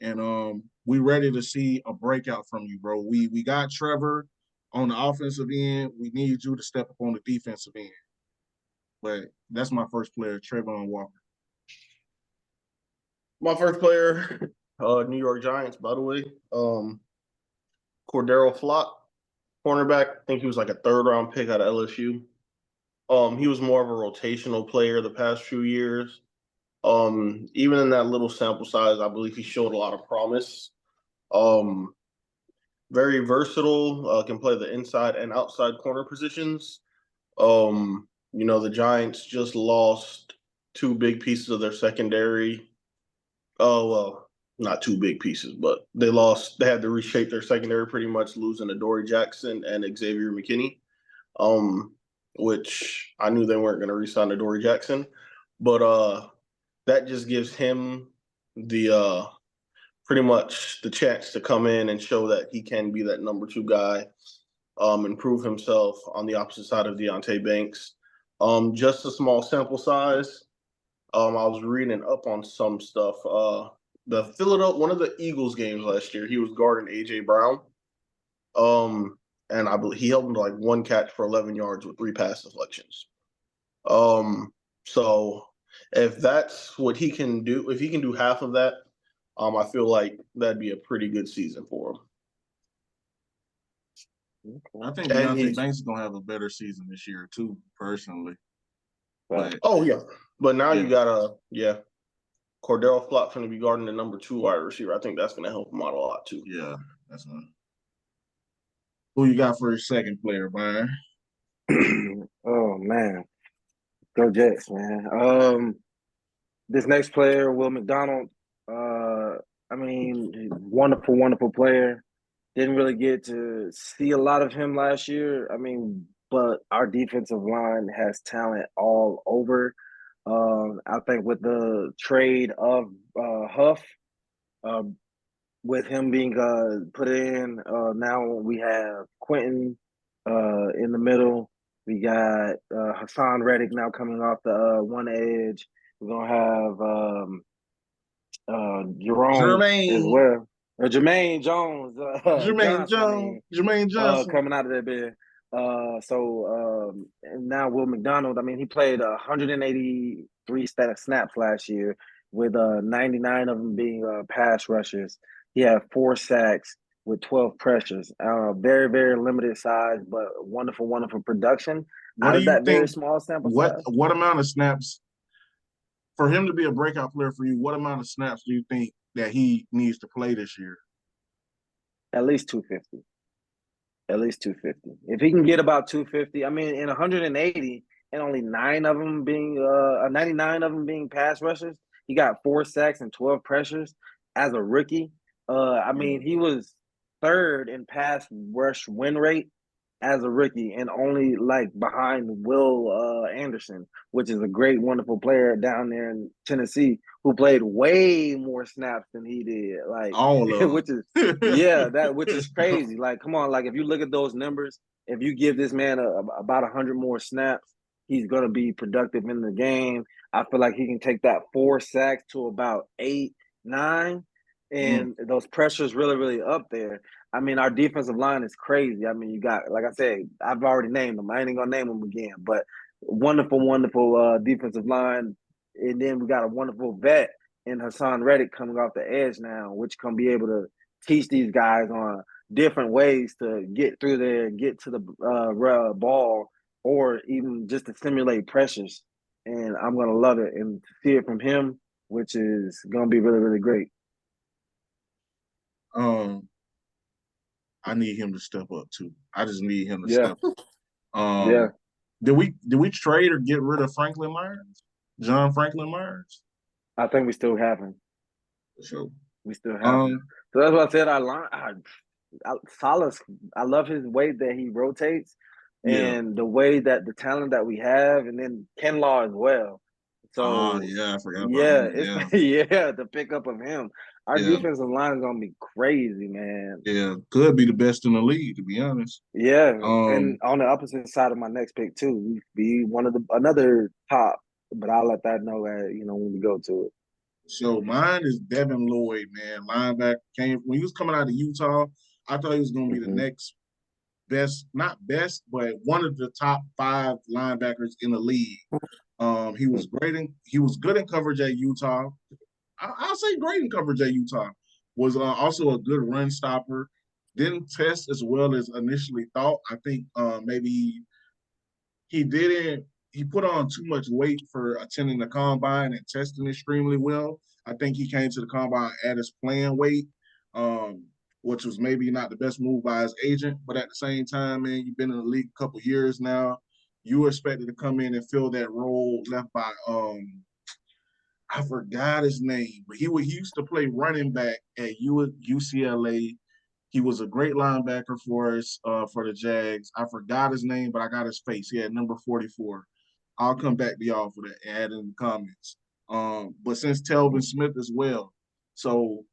And we ready to see a breakout from you, bro. We got Trevor on the offensive end. We need you to step up on the defensive end. But that's my first player, Trayvon Walker. My first player, New York Giants, by the way. Cordero Flott, cornerback. I think he was like a 3rd-round pick out of LSU. He was more of a rotational player the past few years. Even in that little sample size, I believe he showed a lot of promise. Very versatile, can play the inside and outside corner positions. The Giants just lost 2 big pieces of their secondary. Oh, well, not 2 big pieces, but they had to reshape their secondary pretty much, losing Adoree Jackson and Xavier McKinney. Which I knew they weren't going to re-sign Adoree Jackson. But that just gives him the pretty much the chance to come in and show that he can be that #2 guy, and prove himself on the opposite side of Deonte Banks. Just a small sample size. I was reading up on some stuff. One of the Eagles games last year, he was guarding A.J. Brown. And I believe he held him to like 1 catch for 11 yards with 3 pass deflections. So if that's what he can do, if he can do half of that, I feel like that'd be a pretty good season for him. I think Deonte Banks is gonna have a better season this year too, personally. But Oh yeah, but now yeah, you got Cordero Flott going to be guarding the number 2 wide receiver. I think that's going to help him out a lot too. yeah, that's one. Who you got for your second player, Byron? Oh man, go Jets, man. This next player, Will McDonald. I mean, wonderful, wonderful player. Didn't really get to see a lot of him last year. I mean, but our defensive line has talent all over. I think with the trade of Huff, uh, with him being put in, now we have Quentin in the middle. We got Hassan Reddick now coming off the one edge. We're gonna have Jerome as Jermaine, well. Jermaine Jones, Jermaine Johnson. I Jones, mean, Jermaine Johnson. coming out of that bed. And now Will McDonald. I mean, he played 183 snaps last year, with 99 of them being pass rushes. He had 4 sacks with 12 pressures. Very, very limited size, but wonderful, wonderful production What out do of you that very think? small sample What size. what amount of snaps for him to be a breakout player for you? What amount of snaps do you think that he needs to play this year? At least 250. At least 250. If he can get about 250, I mean, in 180 and only 99 of them being pass rushers, he got 4 sacks and 12 pressures as a rookie. I mean, he was third in pass rush win rate as a rookie, and only like behind Will Anderson, which is a great, wonderful player down there in Tennessee, who played way more snaps than he did. Like, All of which is which is them. crazy. Like, come on, like if you look at those numbers, if you give this man about 100 more snaps, he's gonna be productive in the game. I feel like he can take that 4 sacks to about 8, 9, Mm. and those pressures really, really up there. I mean, our defensive line is crazy. I mean, you got, like I said, I've already named them. I ain't gonna name them again, but wonderful, wonderful defensive line. And then we got a wonderful vet in Hassan Reddick coming off the edge now, which can be able to teach these guys on different ways to get through there and get to the ball, or even just to simulate pressures. And I'm gonna love it and see it from him, which is gonna be really, really great. Um, I need him to step up too. I just need him to Yeah, step up. yeah. Did we trade or get rid of Franklin Myers? John Franklin Myers? I think we still have him. For sure. We still have him. Um, So that's what I said. Salas, I love his way that he rotates, yeah. and the way that the talent that we have, and then Ken Law as well. Ah, So yeah, I forgot about yeah, him. it's Yeah, the pickup of him. Our yeah, defensive line is gonna be crazy, man. yeah. Could be the best in the league, to be honest. Yeah, and Um, on the opposite side of my next pick too, we be one of the another top, but I'll let that know when we go to it. so mine is Devin Lloyd, man. Linebacker came when he was coming out of Utah. I thought he was gonna be the Hmm. next best, not best, but one of the top 5 linebackers in the league. He was great he was good in coverage at Utah. I'll say great in coverage at Utah. Was also a good run stopper. Didn't test as well as initially thought. I think maybe he didn't. He put on too much weight for attending the combine and testing extremely well. I think he came to the combine at his playing weight, um, which was maybe not the best move by his agent. But at the same time, man, you've been in the league a couple years now. You were expected to come in and fill that role left by I forgot his name, but he used to play running back at UCLA. He was a great linebacker for us for the Jags. I forgot his name, but I got his face. He had number 44. I'll come back to y'all for that and add in the comments. But since Telvin Smith as well, so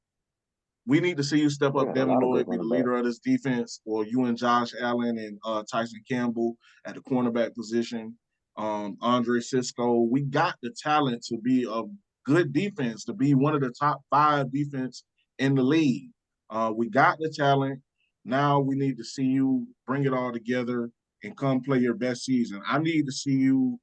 we need to see you step We up. got a Devin lot of great Lloyd be the running backs. leader of this defense, or you and Josh Allen and Tyson Campbell at the cornerback position. Andre Cisco. We got the talent to be a good defense, to be one of the top 5 defense in the league. We got the talent. Now we need to see you bring it all together and come play your best season. I need to see you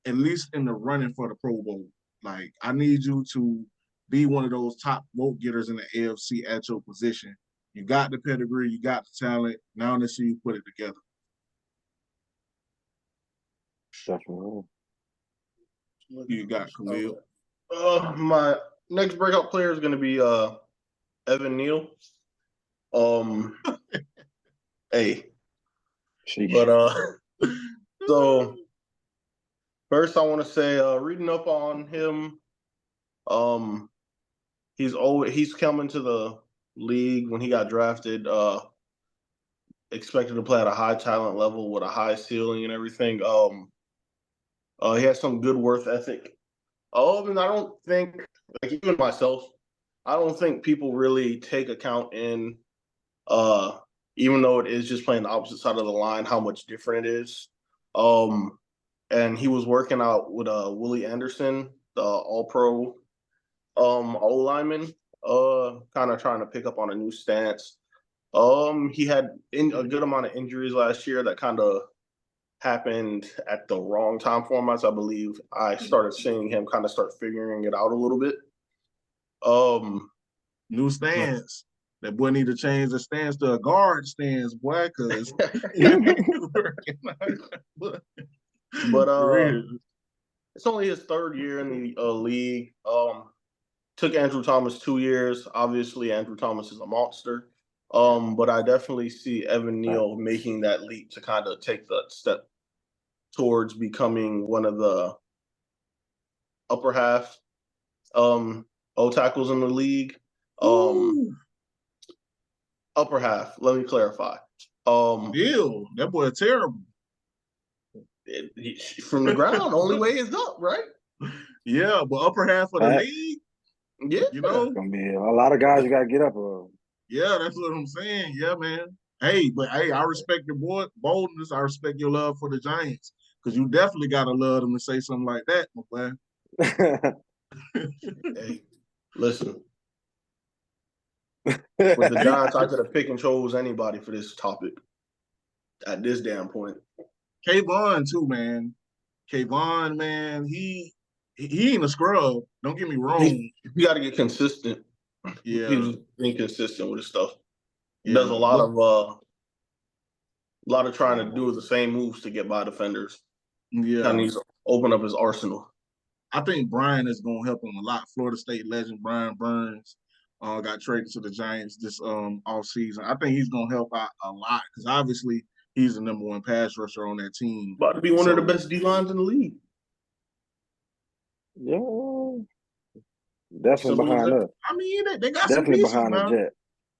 at least in the running for the Pro Bowl. Like, I need you to be one of those top vote getters in the AFC at your position. You got the pedigree, you got the talent. Now let's see you put it together. Definitely. Who you got, Chalil? My next breakout player is going to be Evan Neal. Hey, but so first I want to say, reading up on him, he's coming to the league when he got drafted, expected to play at a high talent level with a high ceiling and everything. He has some good work ethic. And I don't think, like, even myself, I don't think people really take account in, even though it is just playing the opposite side of the line, how much different it is. And he was working out with Willie Anderson, the All-Pro O-lineman, kind of trying to pick up on a new stance. He had a good amount of injuries last year that kind of happened at the wrong time for him, as I believe I started seeing him kind of start figuring it out a little bit. New stance. That boy need to change the stance to a guard stance, boy, because but it's only his third year in the league. Took Andrew Thomas 2 years. Obviously, Andrew Thomas is a monster. But I definitely see Evan Neal making that leap to kind of take the step towards becoming one of the upper half O tackles in the league. Upper half, let me clarify. Ew, that boy terrible. From the ground, only way is up, right? Yeah, but upper half of the league, yeah, you know, it's gonna be a lot of guys you gotta get up on. Yeah, that's what I'm saying. Yeah, man. Hey, I respect your boldness. I respect your love for the Giants, because you definitely gotta love them to say something like that, my boy. Hey, listen. With the Giants, I could have picked and chose anybody for this topic at this damn point. Kayvon too, man. Kayvon, man, he ain't a scrub. Don't get me wrong. You got to get consistent. Yeah, he's inconsistent with his stuff. Yeah. Does a lot of trying to do the same moves to get by defenders. Yeah, and he's open up his arsenal. I think Brian is gonna help him a lot. Florida State legend Brian Burns got traded to the Giants this off season. I think he's gonna help out a lot because obviously he's the number one pass rusher on that team. About to be one of the best D lines in the league. Yeah, definitely behind us. I mean, they got definitely some pieces behind the Jet.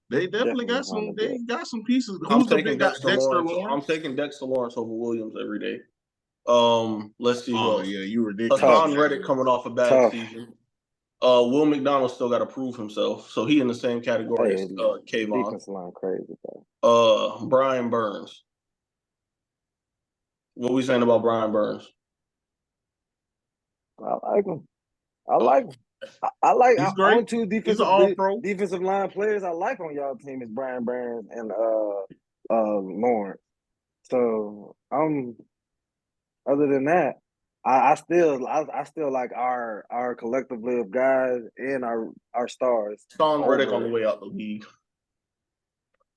They definitely got some. They got some pieces. I'm taking Dexter Lawrence. I'm taking Dexter Lawrence over Williams every day. Let's see. Oh yeah, you ridiculous. Hassan Reddick coming off a bad season. Will McDonald still got to prove himself, so he in the same category as Kayvon. Defense line crazy though. Brian Burns. What we saying about Brian Burns? I like him. I like He's great. Only two defensive line players I like on y'all team is Brian Burns and Lawrence. So other than that, I still like our collectively of guys and our stars. Hassan Reddick on the way out the league.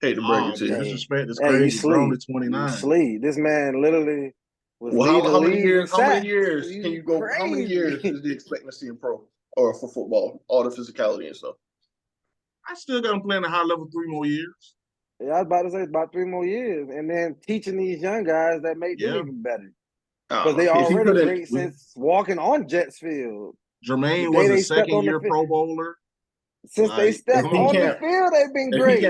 Hate to break it to you. Disrespect is crazy. He's grown to 29. Sleep. This man literally was how many years? How many years can you go? Crazy. How many years is the expectancy in pro or for football? All the physicality and stuff. I still got him playing a high level 3 more years. Yeah, I was about to say about 3 more years, and then teaching these young guys that make them even better because they already great since walking on Jets field. Jermaine was a second-year Pro Bowler. Since they stepped on the field, they've been great.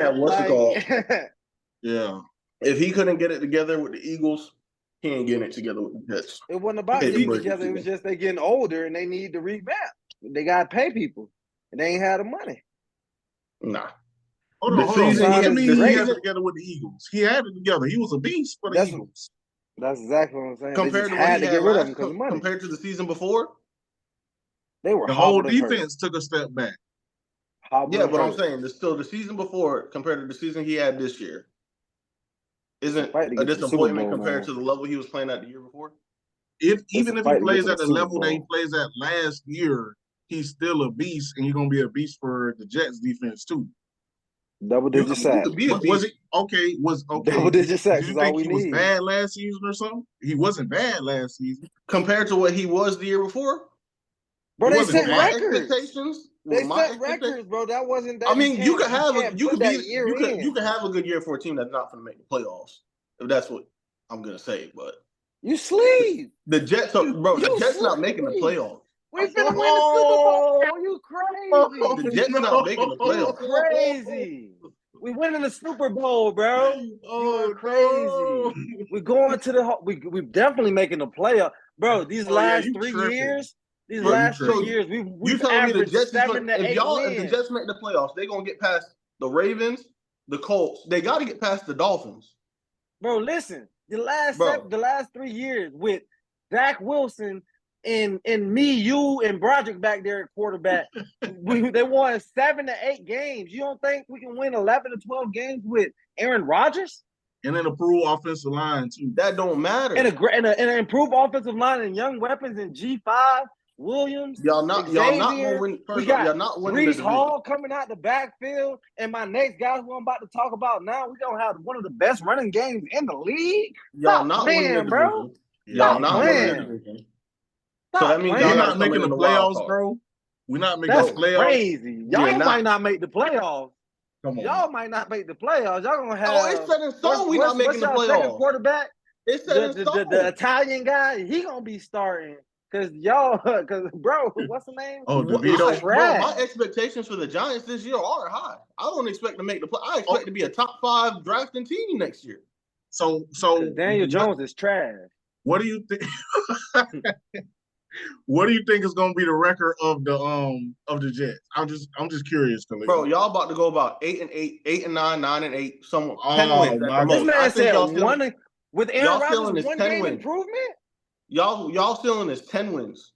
Yeah. If he couldn't get it together with the Eagles, he ain't getting it together with the Jets. It wasn't about getting together. It was just they getting older and they need to revamp. They got to pay people, and they ain't had the money. Nah. Hold on. He had it together with the Eagles. He had it together. He was a beast for the Eagles. That's exactly what I'm saying. Compared to what he had last, compared to the season before, they were the whole defense took a step back. Yeah, but I'm saying the season before compared to the season he had this year isn't a disappointment compared to the level he was playing at the year before. Even if he plays at the level that he plays at last year, he's still a beast, and he's gonna be a beast for the Jets defense too. Double-digit sacks. could be a Was beast. it okay? Was okay? Double-digit sacks Did is you all think we he was need. bad last season or something? He wasn't bad last season. Compared to what he was the year before? Bro, He they wasn't set With my bad. records. expectations? They With my set expectations? records, bro. That wasn't that. I mean, you could put that year in. you could have a good year for a team that's not going to make the playoffs. If that's what I'm going to say, but You sleep. the Jets are, bro. The You Jets not making the sleep. playoffs. We finna win the Super Bowl. You crazy. The Jets not making the You playoffs. crazy. We winning the Super Bowl, bro. You Oh, are crazy. We going to the we definitely making the playoff, bro. These Oh, yeah, last you 3 tripping. years, these Bro, you last 3 tripping. years, You we've telling me the averaged Jets is 7 to 8 if wins. the Jets make the playoffs, they gonna get past the Ravens, the Colts. They got to get past the Dolphins. Bro, listen, the last 3 years with Zach Wilson and me, you, and Brodrick back there at quarterback, they won 7 to 8 games. You don't think we can win 11 to 12 games with Aaron Rodgers? And an improved offensive line too. That don't matter. And an improved offensive line and young weapons in G5, Williams, Y'all not gonna win. We First off, got y'all not winning the Brees division. Hall coming out the backfield, and my next guy who I'm about to talk about now, we gonna have one of the best running games in the league. Y'all not winning the bro. division. Yeah, Y'all not winning the division. So that means we're y'all not gotta making come in the the wild playoffs, card. bro. We're not making That's the playoffs. crazy. Y'all might not make the playoffs. Come on. Y'all might not make the playoffs. Y'all gonna have. Oh, it's set in stone. We not making the what's y'all second playoffs. quarterback? It's set in stone. The Italian guy, he gonna be starting because bro, what's the name? Oh, DeVito. Bro, my expectations for the Giants this year are high. I don't expect to make the play. I expect to be a top 5 drafting team next year. So Daniel Jones is trash. What do you think? What do you think is going to be the record of the Jets? I'm just curious, Chalil. Bro, y'all about to go about 8-8, 8-9, 9-8, somewhere 10 Oh, wins at my the most. This man I think said y'all one with Aaron Rodgers, 1 game wins. improvement. Y'all still in this 10 wins.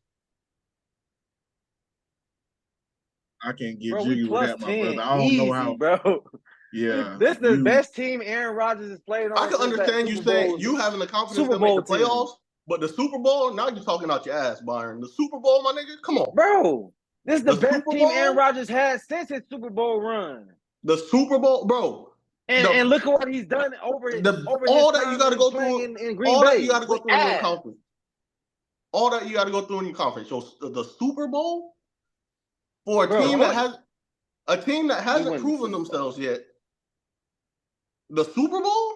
I can't get Bro, jiggy we with plus that, my 10. brother. I don't Easy, know how, bro. Yeah, This is the best team Aaron Rodgers has played on. I can understand you saying you having the confidence to make the playoffs, but the Super Bowl, now you're talking out your ass, Byron. The Super Bowl, my nigga, come on. Bro, this is the best Super team Bowl? Aaron Rodgers had since his Super Bowl run. The Super Bowl, bro. And look at what he's done over his all that time you got to go playing through in Green all Bay. that you got to go through in your conference. All that you got to go through in your conference. So the Super Bowl for a team that hasn't proven themselves yet. The Super Bowl?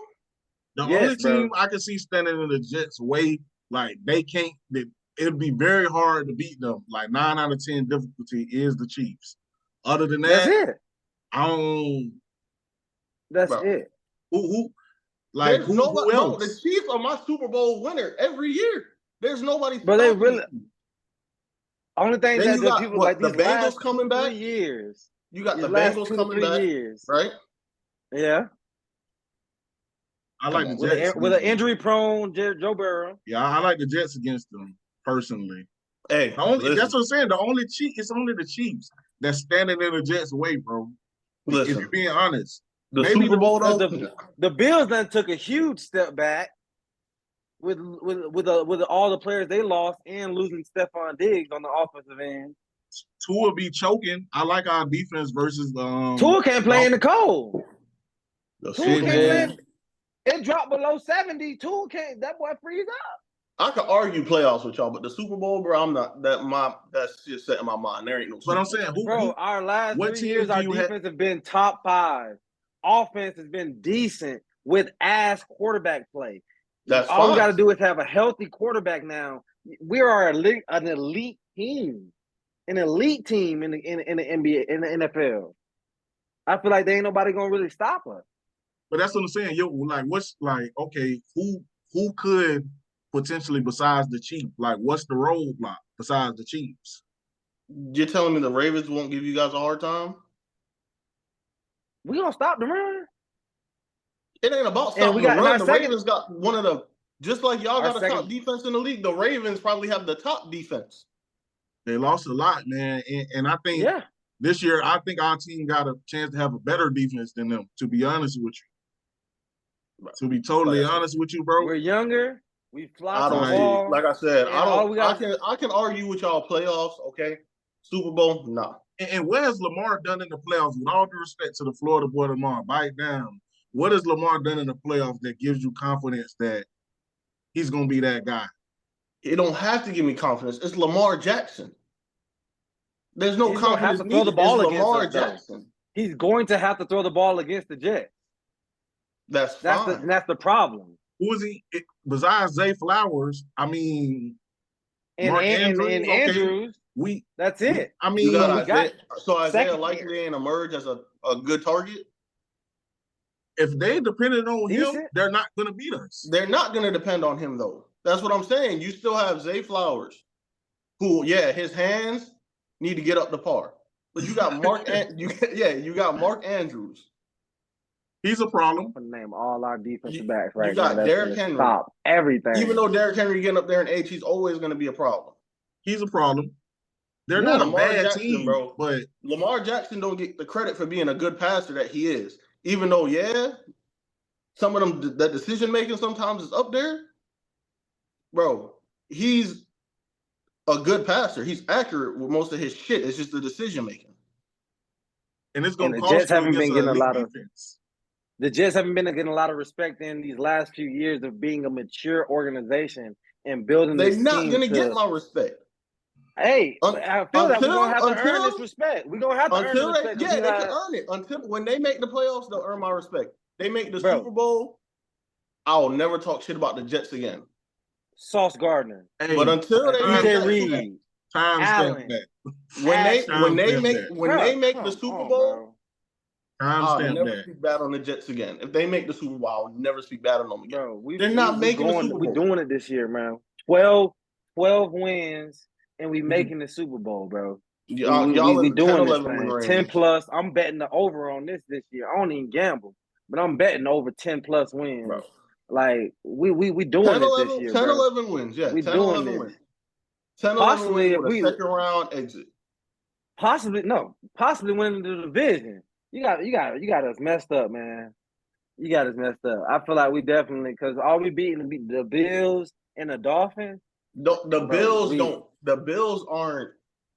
The only team I can see standing in the Jets' way, like they can't. It'd be very hard to beat them. Like 9 out of 10 difficulty is the Chiefs. Other than that, that's it. I don't. That's it. Who else? Bro, the Chiefs are my Super Bowl winner every year. There's nobody. But they really. Only thing that got, people what, like these the Bengals last coming back. 3 years. You got the Bengals coming back, right? Yeah. I like the Jets with an injury-prone Joe Burrow. Yeah, I like the Jets against them personally. Hey, that's what I'm saying. It's only the Chiefs that's standing in the Jets' way, bro. If you're being honest, the Super Bowl, the Bills then took a huge step back with all the players they lost and losing Stephon Diggs on the offensive end. Tua be choking. I like our defense versus Tua can't play in the cold. The Tua can't play. It dropped below 70. Tua can't. That boy freeze up. I could argue playoffs with y'all, but the Super Bowl, bro, I'm not. That's just set in my mind. There ain't no. But I'm saying, our last 3 years, our defense has been top 5. Offense has been decent with ass quarterback play. That's all we got to do is have a healthy quarterback now. We are an elite team, an elite team in the NBA, in the NFL. I feel like there ain't nobody gonna really stop us. But that's what I'm saying. Okay, who could potentially besides the Chiefs? Like, what's the roadblock besides the Chiefs? You're telling me the Ravens won't give you guys a hard time? We gonna stop the run. It ain't about stopping the run. The Ravens got one of the just like y'all got a top defense in the league. The Ravens probably have the top defense. They lost a lot, man, and I think this year I think our team got a chance to have a better defense than them. To be honest with you, to be totally honest with you, bro, we're younger. We fly. I don't see. Like I said, I can argue with y'all playoffs. Okay, Super Bowl, nah. And what has Lamar done in the playoffs? With all due respect to the Florida boy Lamar, bite down. What has Lamar done in the playoffs that gives you confidence that he's going to be that guy? It don't have to give me confidence. It's Lamar Jackson. There's no He's gonna have confidence to throw the needed. ball It's against Lamar us, though. Jackson. He's going to have to throw the ball against the Jets. That's fine. That's the problem. Who is he? Besides Zay Flowers, I mean, And Mark Andrews, that's it. I mean, You got Isaiah, so Isaiah second likely year. didn't emerge as a good target. if they depended on him, Decent. they're not going to beat us. They're not going to depend on him, though. That's what I'm saying. You still have Zay Flowers, who, his hands need to get up to par. But you got you got Mark Andrews. He's a problem. I'm gonna name all our defensive backs right You got now. Derrick Henry. Stop everything. Even though Derrick Henry getting up there in age, he's always going to be a problem. He's a problem. They're not Lamar a bad Jackson, team, bro. but Lamar Jackson don't get the credit for being a good passer that he is. Even though, some of them, that decision making sometimes is up there. Bro, he's a good passer. He's accurate with most of his shit. It's just the decision making. And it's going to the cost Jets you haven't been getting a lot of defense. The Jets haven't been getting a lot of respect in these last few years of being a mature organization and building. They're this not team going to get my respect. Hey, I feel that we're gonna have to earn this respect. We're gonna have to earn this respect. They can earn it. Until when they make the playoffs, they'll earn my respect. They make the Super Bowl, I'll never talk shit about the Jets again. Sauce Gardner. Hey, but until they DJ Reed, Allen, when they make the Super Bowl, I'll never speak bad on the Jets again. If they make the Super Bowl, I'll never speak bad on them again. Bro, they're not making the Super Bowl. We're doing it this year, man. 12 wins, and we making the Super Bowl, bro. Y'all we doing 10, this, man. 10 plus. I'm betting the over on this year. I don't even gamble, but I'm betting over 10 plus wins. Bro. Like we doing 10, 11, this year, 10, bro. 11 wins, yeah. We 10, doing 11 this. wins. 10, 11 possibly wins with a second round exit. Possibly winning the division. You got us messed up, man. You got us messed up. I feel like we definitely, because all we beating the Bills and the Dolphins. The Bills aren't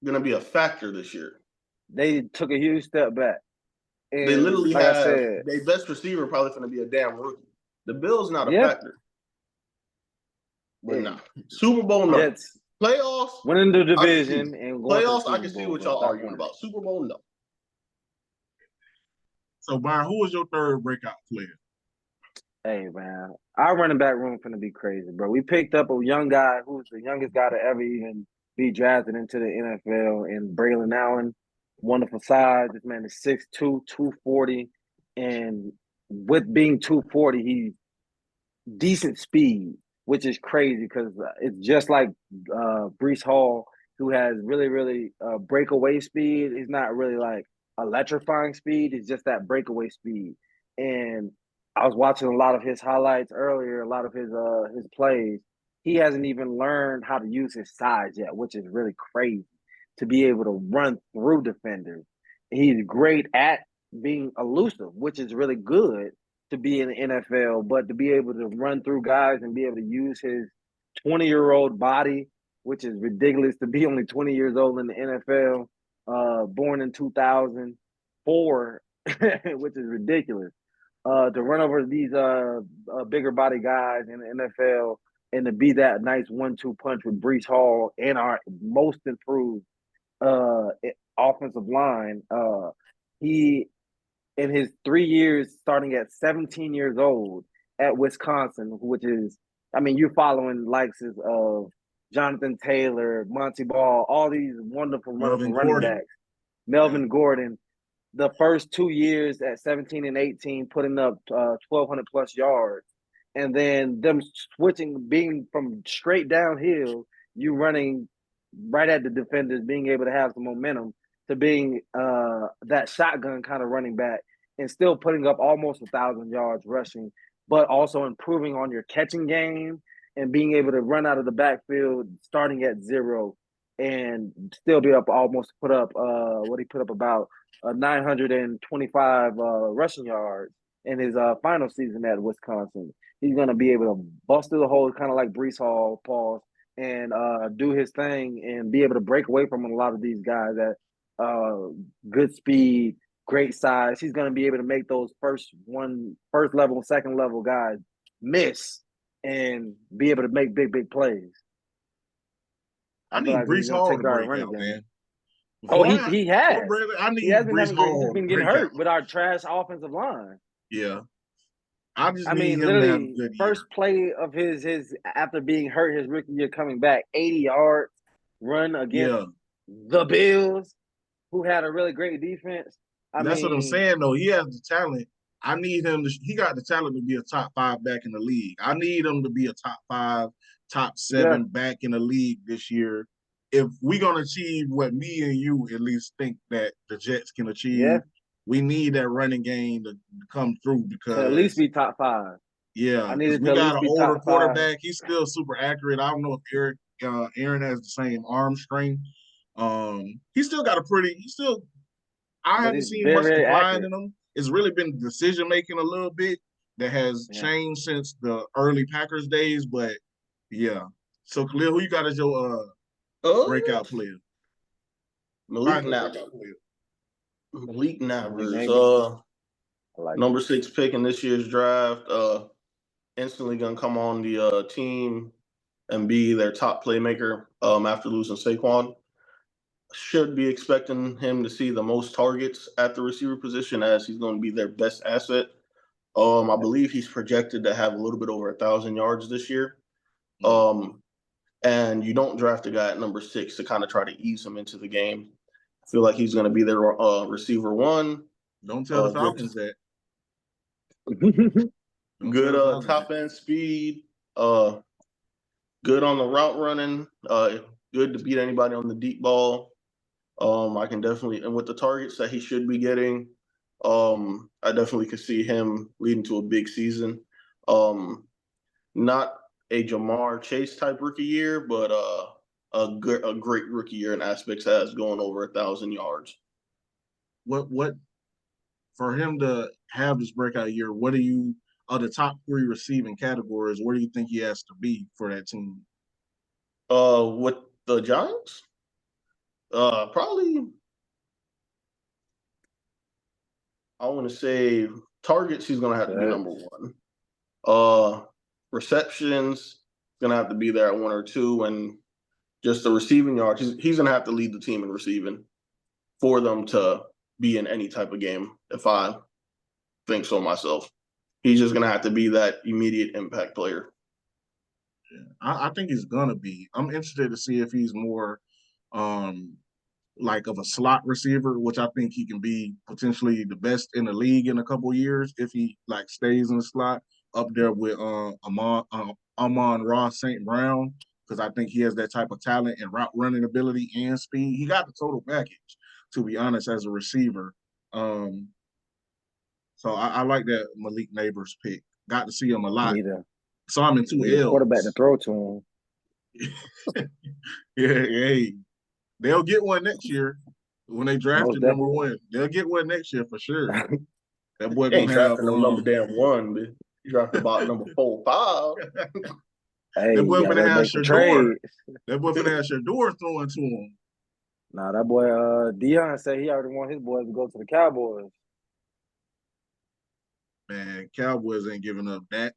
gonna be a factor this year. They took a huge step back. And they literally like have their best receiver probably gonna be a damn rookie. The Bills not a factor. But nah. Super Bowl, no. Jets, playoffs, winning the division and going playoffs. to I can see what y'all arguing about. Super Bowl, no. So, Byron, who was your third breakout player? Hey, man, our running back room finna be crazy, bro. We picked up a young guy who's the youngest guy to ever even be drafted into the NFL, and Braylon Allen, wonderful size. This man is 6'2", 240, and with being 240, he's decent speed, which is crazy because it's just like Brees Hall, who has really, really breakaway speed. He's not really like electrifying speed. It's just that breakaway speed. And I was watching a lot of his highlights earlier, a lot of his plays. He hasn't even learned how to use his size yet, which is really crazy to be able to run through defenders. He's great at being elusive, which is really good to be in the NFL, but to be able to run through guys and be able to use his 20-year-old body, which is ridiculous to be only 20 years old in the NFL, born in 2004, which is ridiculous. To run over these bigger body guys in the NFL and to be that nice 1-2 punch with Brees Hall and our most improved offensive line. He, in his 3 years, starting at 17 years old at Wisconsin, which is, I mean, you're following likes of Jonathan Taylor, Monty Ball, all these wonderful running backs. Melvin Gordon. The first 2 years at 17 and 18, putting up 1,200 plus yards. And then them switching, being from straight downhill, you running right at the defenders, being able to have some momentum, to being that shotgun kind of running back and still putting up almost 1,000 yards rushing, but also improving on your catching game and being able to run out of the backfield starting at 0 and still be up almost put up what he put up about 925 rushing yards in his final season at Wisconsin. He's going to be able to bust through the hole, kind of like Brees Hall, and do his thing and be able to break away from a lot of these guys that good speed, great size. He's going to be able to make those first level, second level guys miss and be able to make big plays. I feel need like he's Brees going to Hall take to our break running out, game. man. He has. I He need has been Brees having great. He's Hall just to been getting break out. hurt with our trash offensive line. Yeah. I just I need mean, him to have a literally, good first year. play of his after being hurt his rookie year coming back, 80 yards run against Yeah. the Bills, who had a really great defense. That's what I'm saying, though. He has the talent. I need him to – he got the talent to be a top 5 back in the league. I need him to be a top 5, top 7 back in the league this year. If we're going to achieve what me and you at least think that the Jets can achieve, we need that running game to come through because – to at least be top 5. Yeah, I because needed we to at got least an be older top 5. quarterback. He's still super accurate. I don't know if Aaron has the same arm strength. He still got I haven't seen very, much very decline accurate. in him. It's really been decision making a little bit that has changed since the early Packers days. But yeah. So Chalil, who you got as your breakout player? Malik Nabers. Number 6 pick in this year's draft. Instantly gonna come on the team and be their top playmaker after losing Saquon. Should be expecting him to see the most targets at the receiver position as he's going to be their best asset. I believe he's projected to have a little bit over 1,000 yards this year. And you don't draft a guy at number 6 to kind of try to ease him into the game. I feel like he's going to be their receiver 1. Don't tell the Falcons that. Good top end speed. Good on the route running. Good to beat anybody on the deep ball. I can definitely, and with the targets that he should be getting, I definitely could see him leading to a big season. Not a Jamar Chase type rookie year, but a great rookie year in aspects as going over 1,000 yards. What for him to have this breakout year? What are the top 3 receiving categories? Where do you think he has to be for that team? With the Giants, probably. I want to say targets. He's going to have to be number 1. Receptions going to have to be there at 1 or 2, and just the receiving yards. He's going to have to lead the team in receiving for them to be in any type of game. If I think so myself, he's just going to have to be that immediate impact player. Yeah, I think he's gonna be. I'm interested to see if he's more like of a slot receiver, which I think he can be potentially the best in the league in a couple of years if he like stays in the slot up there with Amon-Ra St. Brown, because I think he has that type of talent and route running ability and speed. He got the total package, to be honest, as a receiver. So I like that Malik Nabers pick. Got to see him a lot. Saw him in 2 L's. Quarterback to throw to him. Hey, they'll get one next year when they drafted number 1. They'll get one next year for sure. That boy gonna have number damn 1, but you drafted about number 4, 5. That boy gonna have Shador. That boy gonna have Shador throwing to him. Nah, that boy Deion said he already want his boys to go to the Cowboys. Man, Cowboys ain't giving up that.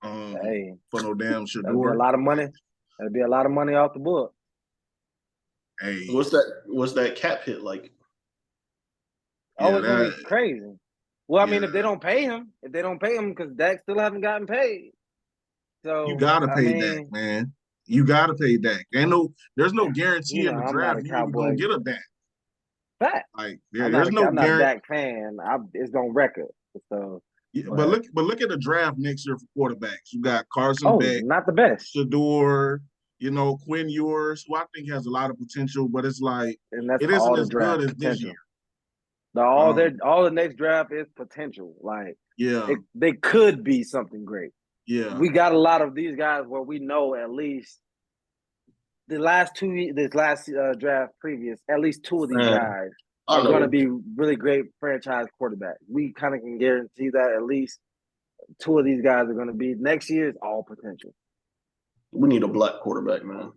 For no damn Shador. That'd be a lot of money. That'd be a lot of money off the book. Hey, what's that cap hit like? Oh, it's gonna be crazy. Well, I mean, if they don't pay him, because Dak still haven't gotten paid. So you gotta pay Dak, man. You gotta pay Dak. There's no guarantee in the draft you're even gonna get a Dak. Fact. Like I'm not a Dak fan. It's on record. So. Yeah, but look at the draft next year for quarterbacks. You got Carson Beck, not the best. Shador, Quinn Ewers, who I think has a lot of potential, but it's like it isn't as good as this year. All the next draft is potential. Like they could be something great. Yeah, we got a lot of these guys where we know at least this last draft previous, at least 2 of these guys are going to be really great franchise quarterbacks. We kind of can guarantee that at least 2 of these guys are going to be next year is all potential. We need a black quarterback, man.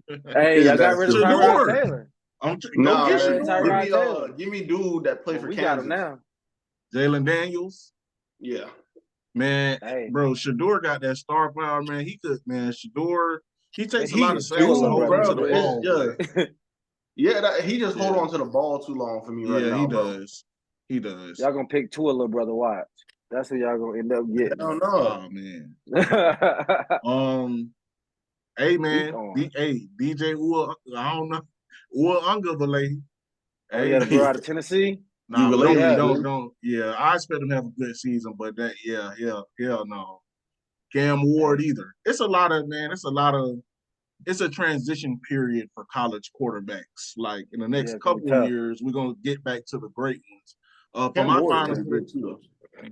Hey, His y'all got dad's rid of still Tyrod going. Shador. Taylor. Go Nah, get Got rid man. of Shador. Tyrod Taylor. Give me dude that played Well, for we got him Kansas. now. Jalen Daniels. Yeah. Man, Hey, bro, Shador got that star power, man. He could, man, Shador, he takes a he lot of can sacks to do, Do, hold on brother. to bro. the But it's ball, but he just hold yeah, on to the ball too long for me right yeah, he now, bro. does. He does. Y'all gonna pick Tua, little brother. Watch. That's who y'all gonna end up I getting. don't know. Oh man. Weak Hey man, on. DJ Ua, I don't know. Ua Unga, Oh yeah, the bro hey, out of Tennessee. nah, but Ukulele, Yeah, don't. Yeah, I expect him to have a good season, but that, hell no. Cam Ward hey, either. It's a lot of man. It's a transition period for college quarterbacks. Like in the yeah, next it's gonna be couple of tough. years, we're gonna get back to the great ones. For Cam my Ward's final, pretty good too, though.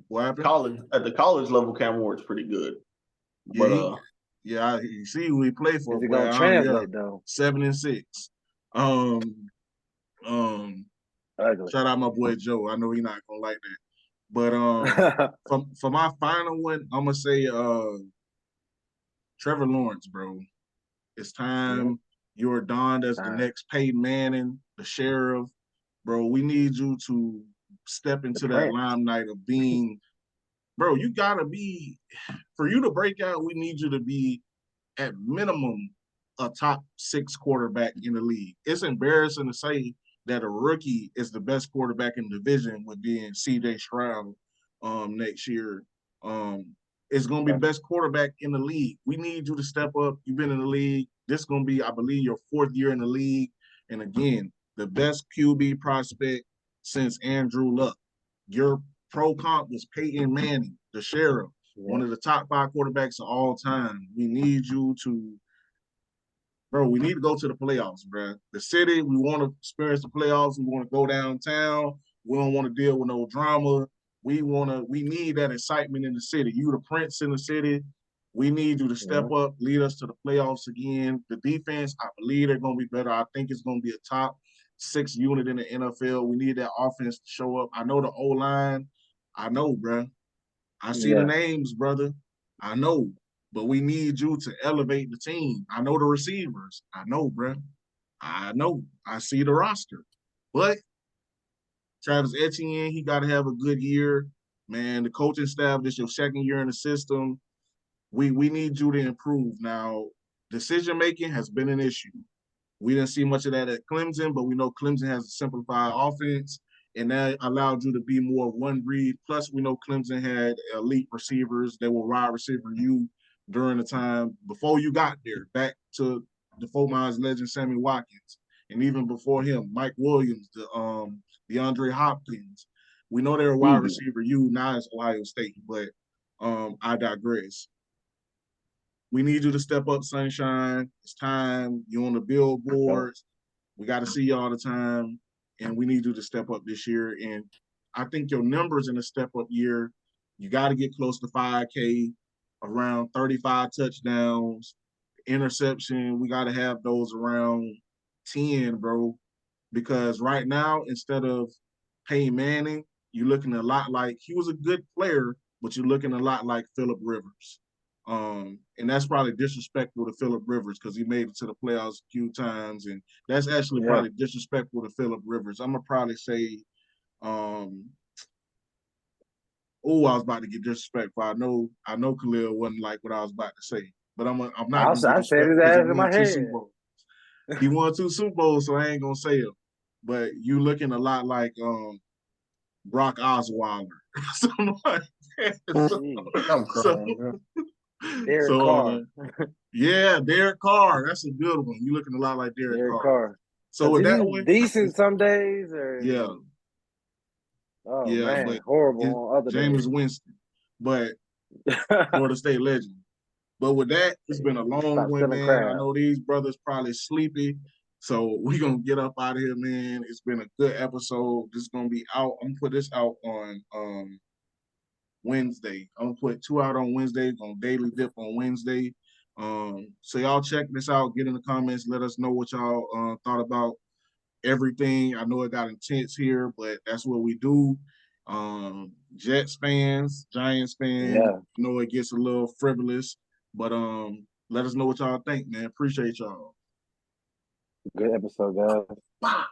what happened? College at the college level, Cam Ward's pretty good. Yeah, But you see who he play for, Is it boy. gonna translate though? 7-6. Um, um, Ugly. Shout out my boy Joe. I know he's not gonna like that. But for my final one, I'm gonna say Trevor Lawrence, bro. It's Yeah, time you're donned as the time. next Peyton Manning, the sheriff. Bro, we need you to step The into that Prince. limelight of being, bro, you gotta be, for you to break out, we need you to be at minimum a top 6 quarterback in the league. It's embarrassing to say that a rookie is the best quarterback in the division with being CJ Stroud next year. It's gonna be the best quarterback in the league. We need you to step up. You've been in the league. This is gonna be, I believe, your 4th year in the league. And again, the best QB prospect since Andrew Luck. Your pro comp was Peyton Manning, the sheriff, one Yeah, of the top 5 quarterbacks of all time. We need you to, bro, we need to go to the playoffs, bro. The city, we want to experience the playoffs. We want to go downtown. We don't want to deal with no drama. We need that excitement in the city. You the prince in the city. We need you to step yeah, up, lead us to the playoffs again. The defense, I believe they're going to be better. I think it's going to be a top 6 unit in the NFL. We need that offense to show up. I know the O-line. I know, bro. I see the yeah, names, brother. I know, but we need you to elevate the team. I know the receivers. I know, bro. I know. I see the roster. But Travis Etienne, he got to have a good year. Man, the coaching staff, this your 2nd year in the system. We need you to improve. Now, decision making has been an issue. We didn't see much of that at Clemson, but we know Clemson has a simplified offense, and that allowed you to be more one read. Plus, we know Clemson had elite receivers. They were wide receiver you during the time before you got there, back to the Fort Myers legend Sammy Watkins, and even before him, Mike Williams, the DeAndre Hopkins. We know they're a wide easy. receiver you, now it's Ohio State, but I digress. We need you to step up, Sunshine. It's time. You're on the so, billboards. We got to see you all the time, and we need you to step up this year. And I think your numbers in a step up year, you got to get close to 5K, around 35 touchdowns, interception. We got to have those around 10, bro. Because right now, instead of Peyton Manning, you're looking a lot like he was a good player, but you're looking a lot like Phillip Rivers. And that's probably disrespectful to Phillip Rivers because he made it to the playoffs a few times, and that's actually yeah. probably disrespectful to Phillip Rivers. I'm gonna probably say, um, oh, I was about to get disrespectful. I know Chalil wasn't like what I was about to say, but I'm not gonna get I said his disrespectful because he ass in won my 2 Super head. Bowls. He won 2 Super Bowls, so I ain't gonna say it. But you looking a lot like Brock Osweiler, something like that. Jeez. I'm So, crying, bro. Derek so Carr. yeah, Derek Carr. That's a good one. You looking a lot like Derek Derek Carr. Carr. So Cause with that he's one, decent some days, or yeah, oh yeah, man, but horrible it's on other Jameis days. Winston, but Florida State legend. But with that, it's been a long Stop one, stealing man. I crab. know these brothers probably sleepy, so we gonna get up out of here, man. It's been a good episode. This is gonna be out. I'm gonna put this out on Wednesday. I'm gonna put 2 out on Wednesday, gonna daily dip on Wednesday. So y'all check this out, get in the comments, let us know what y'all thought about everything. I know it got intense here, but that's what we do. Jets fans, Giants fans, Yeah. I know it gets a little frivolous, but let us know what y'all think, man. Appreciate y'all. Good episode, guys. Bye.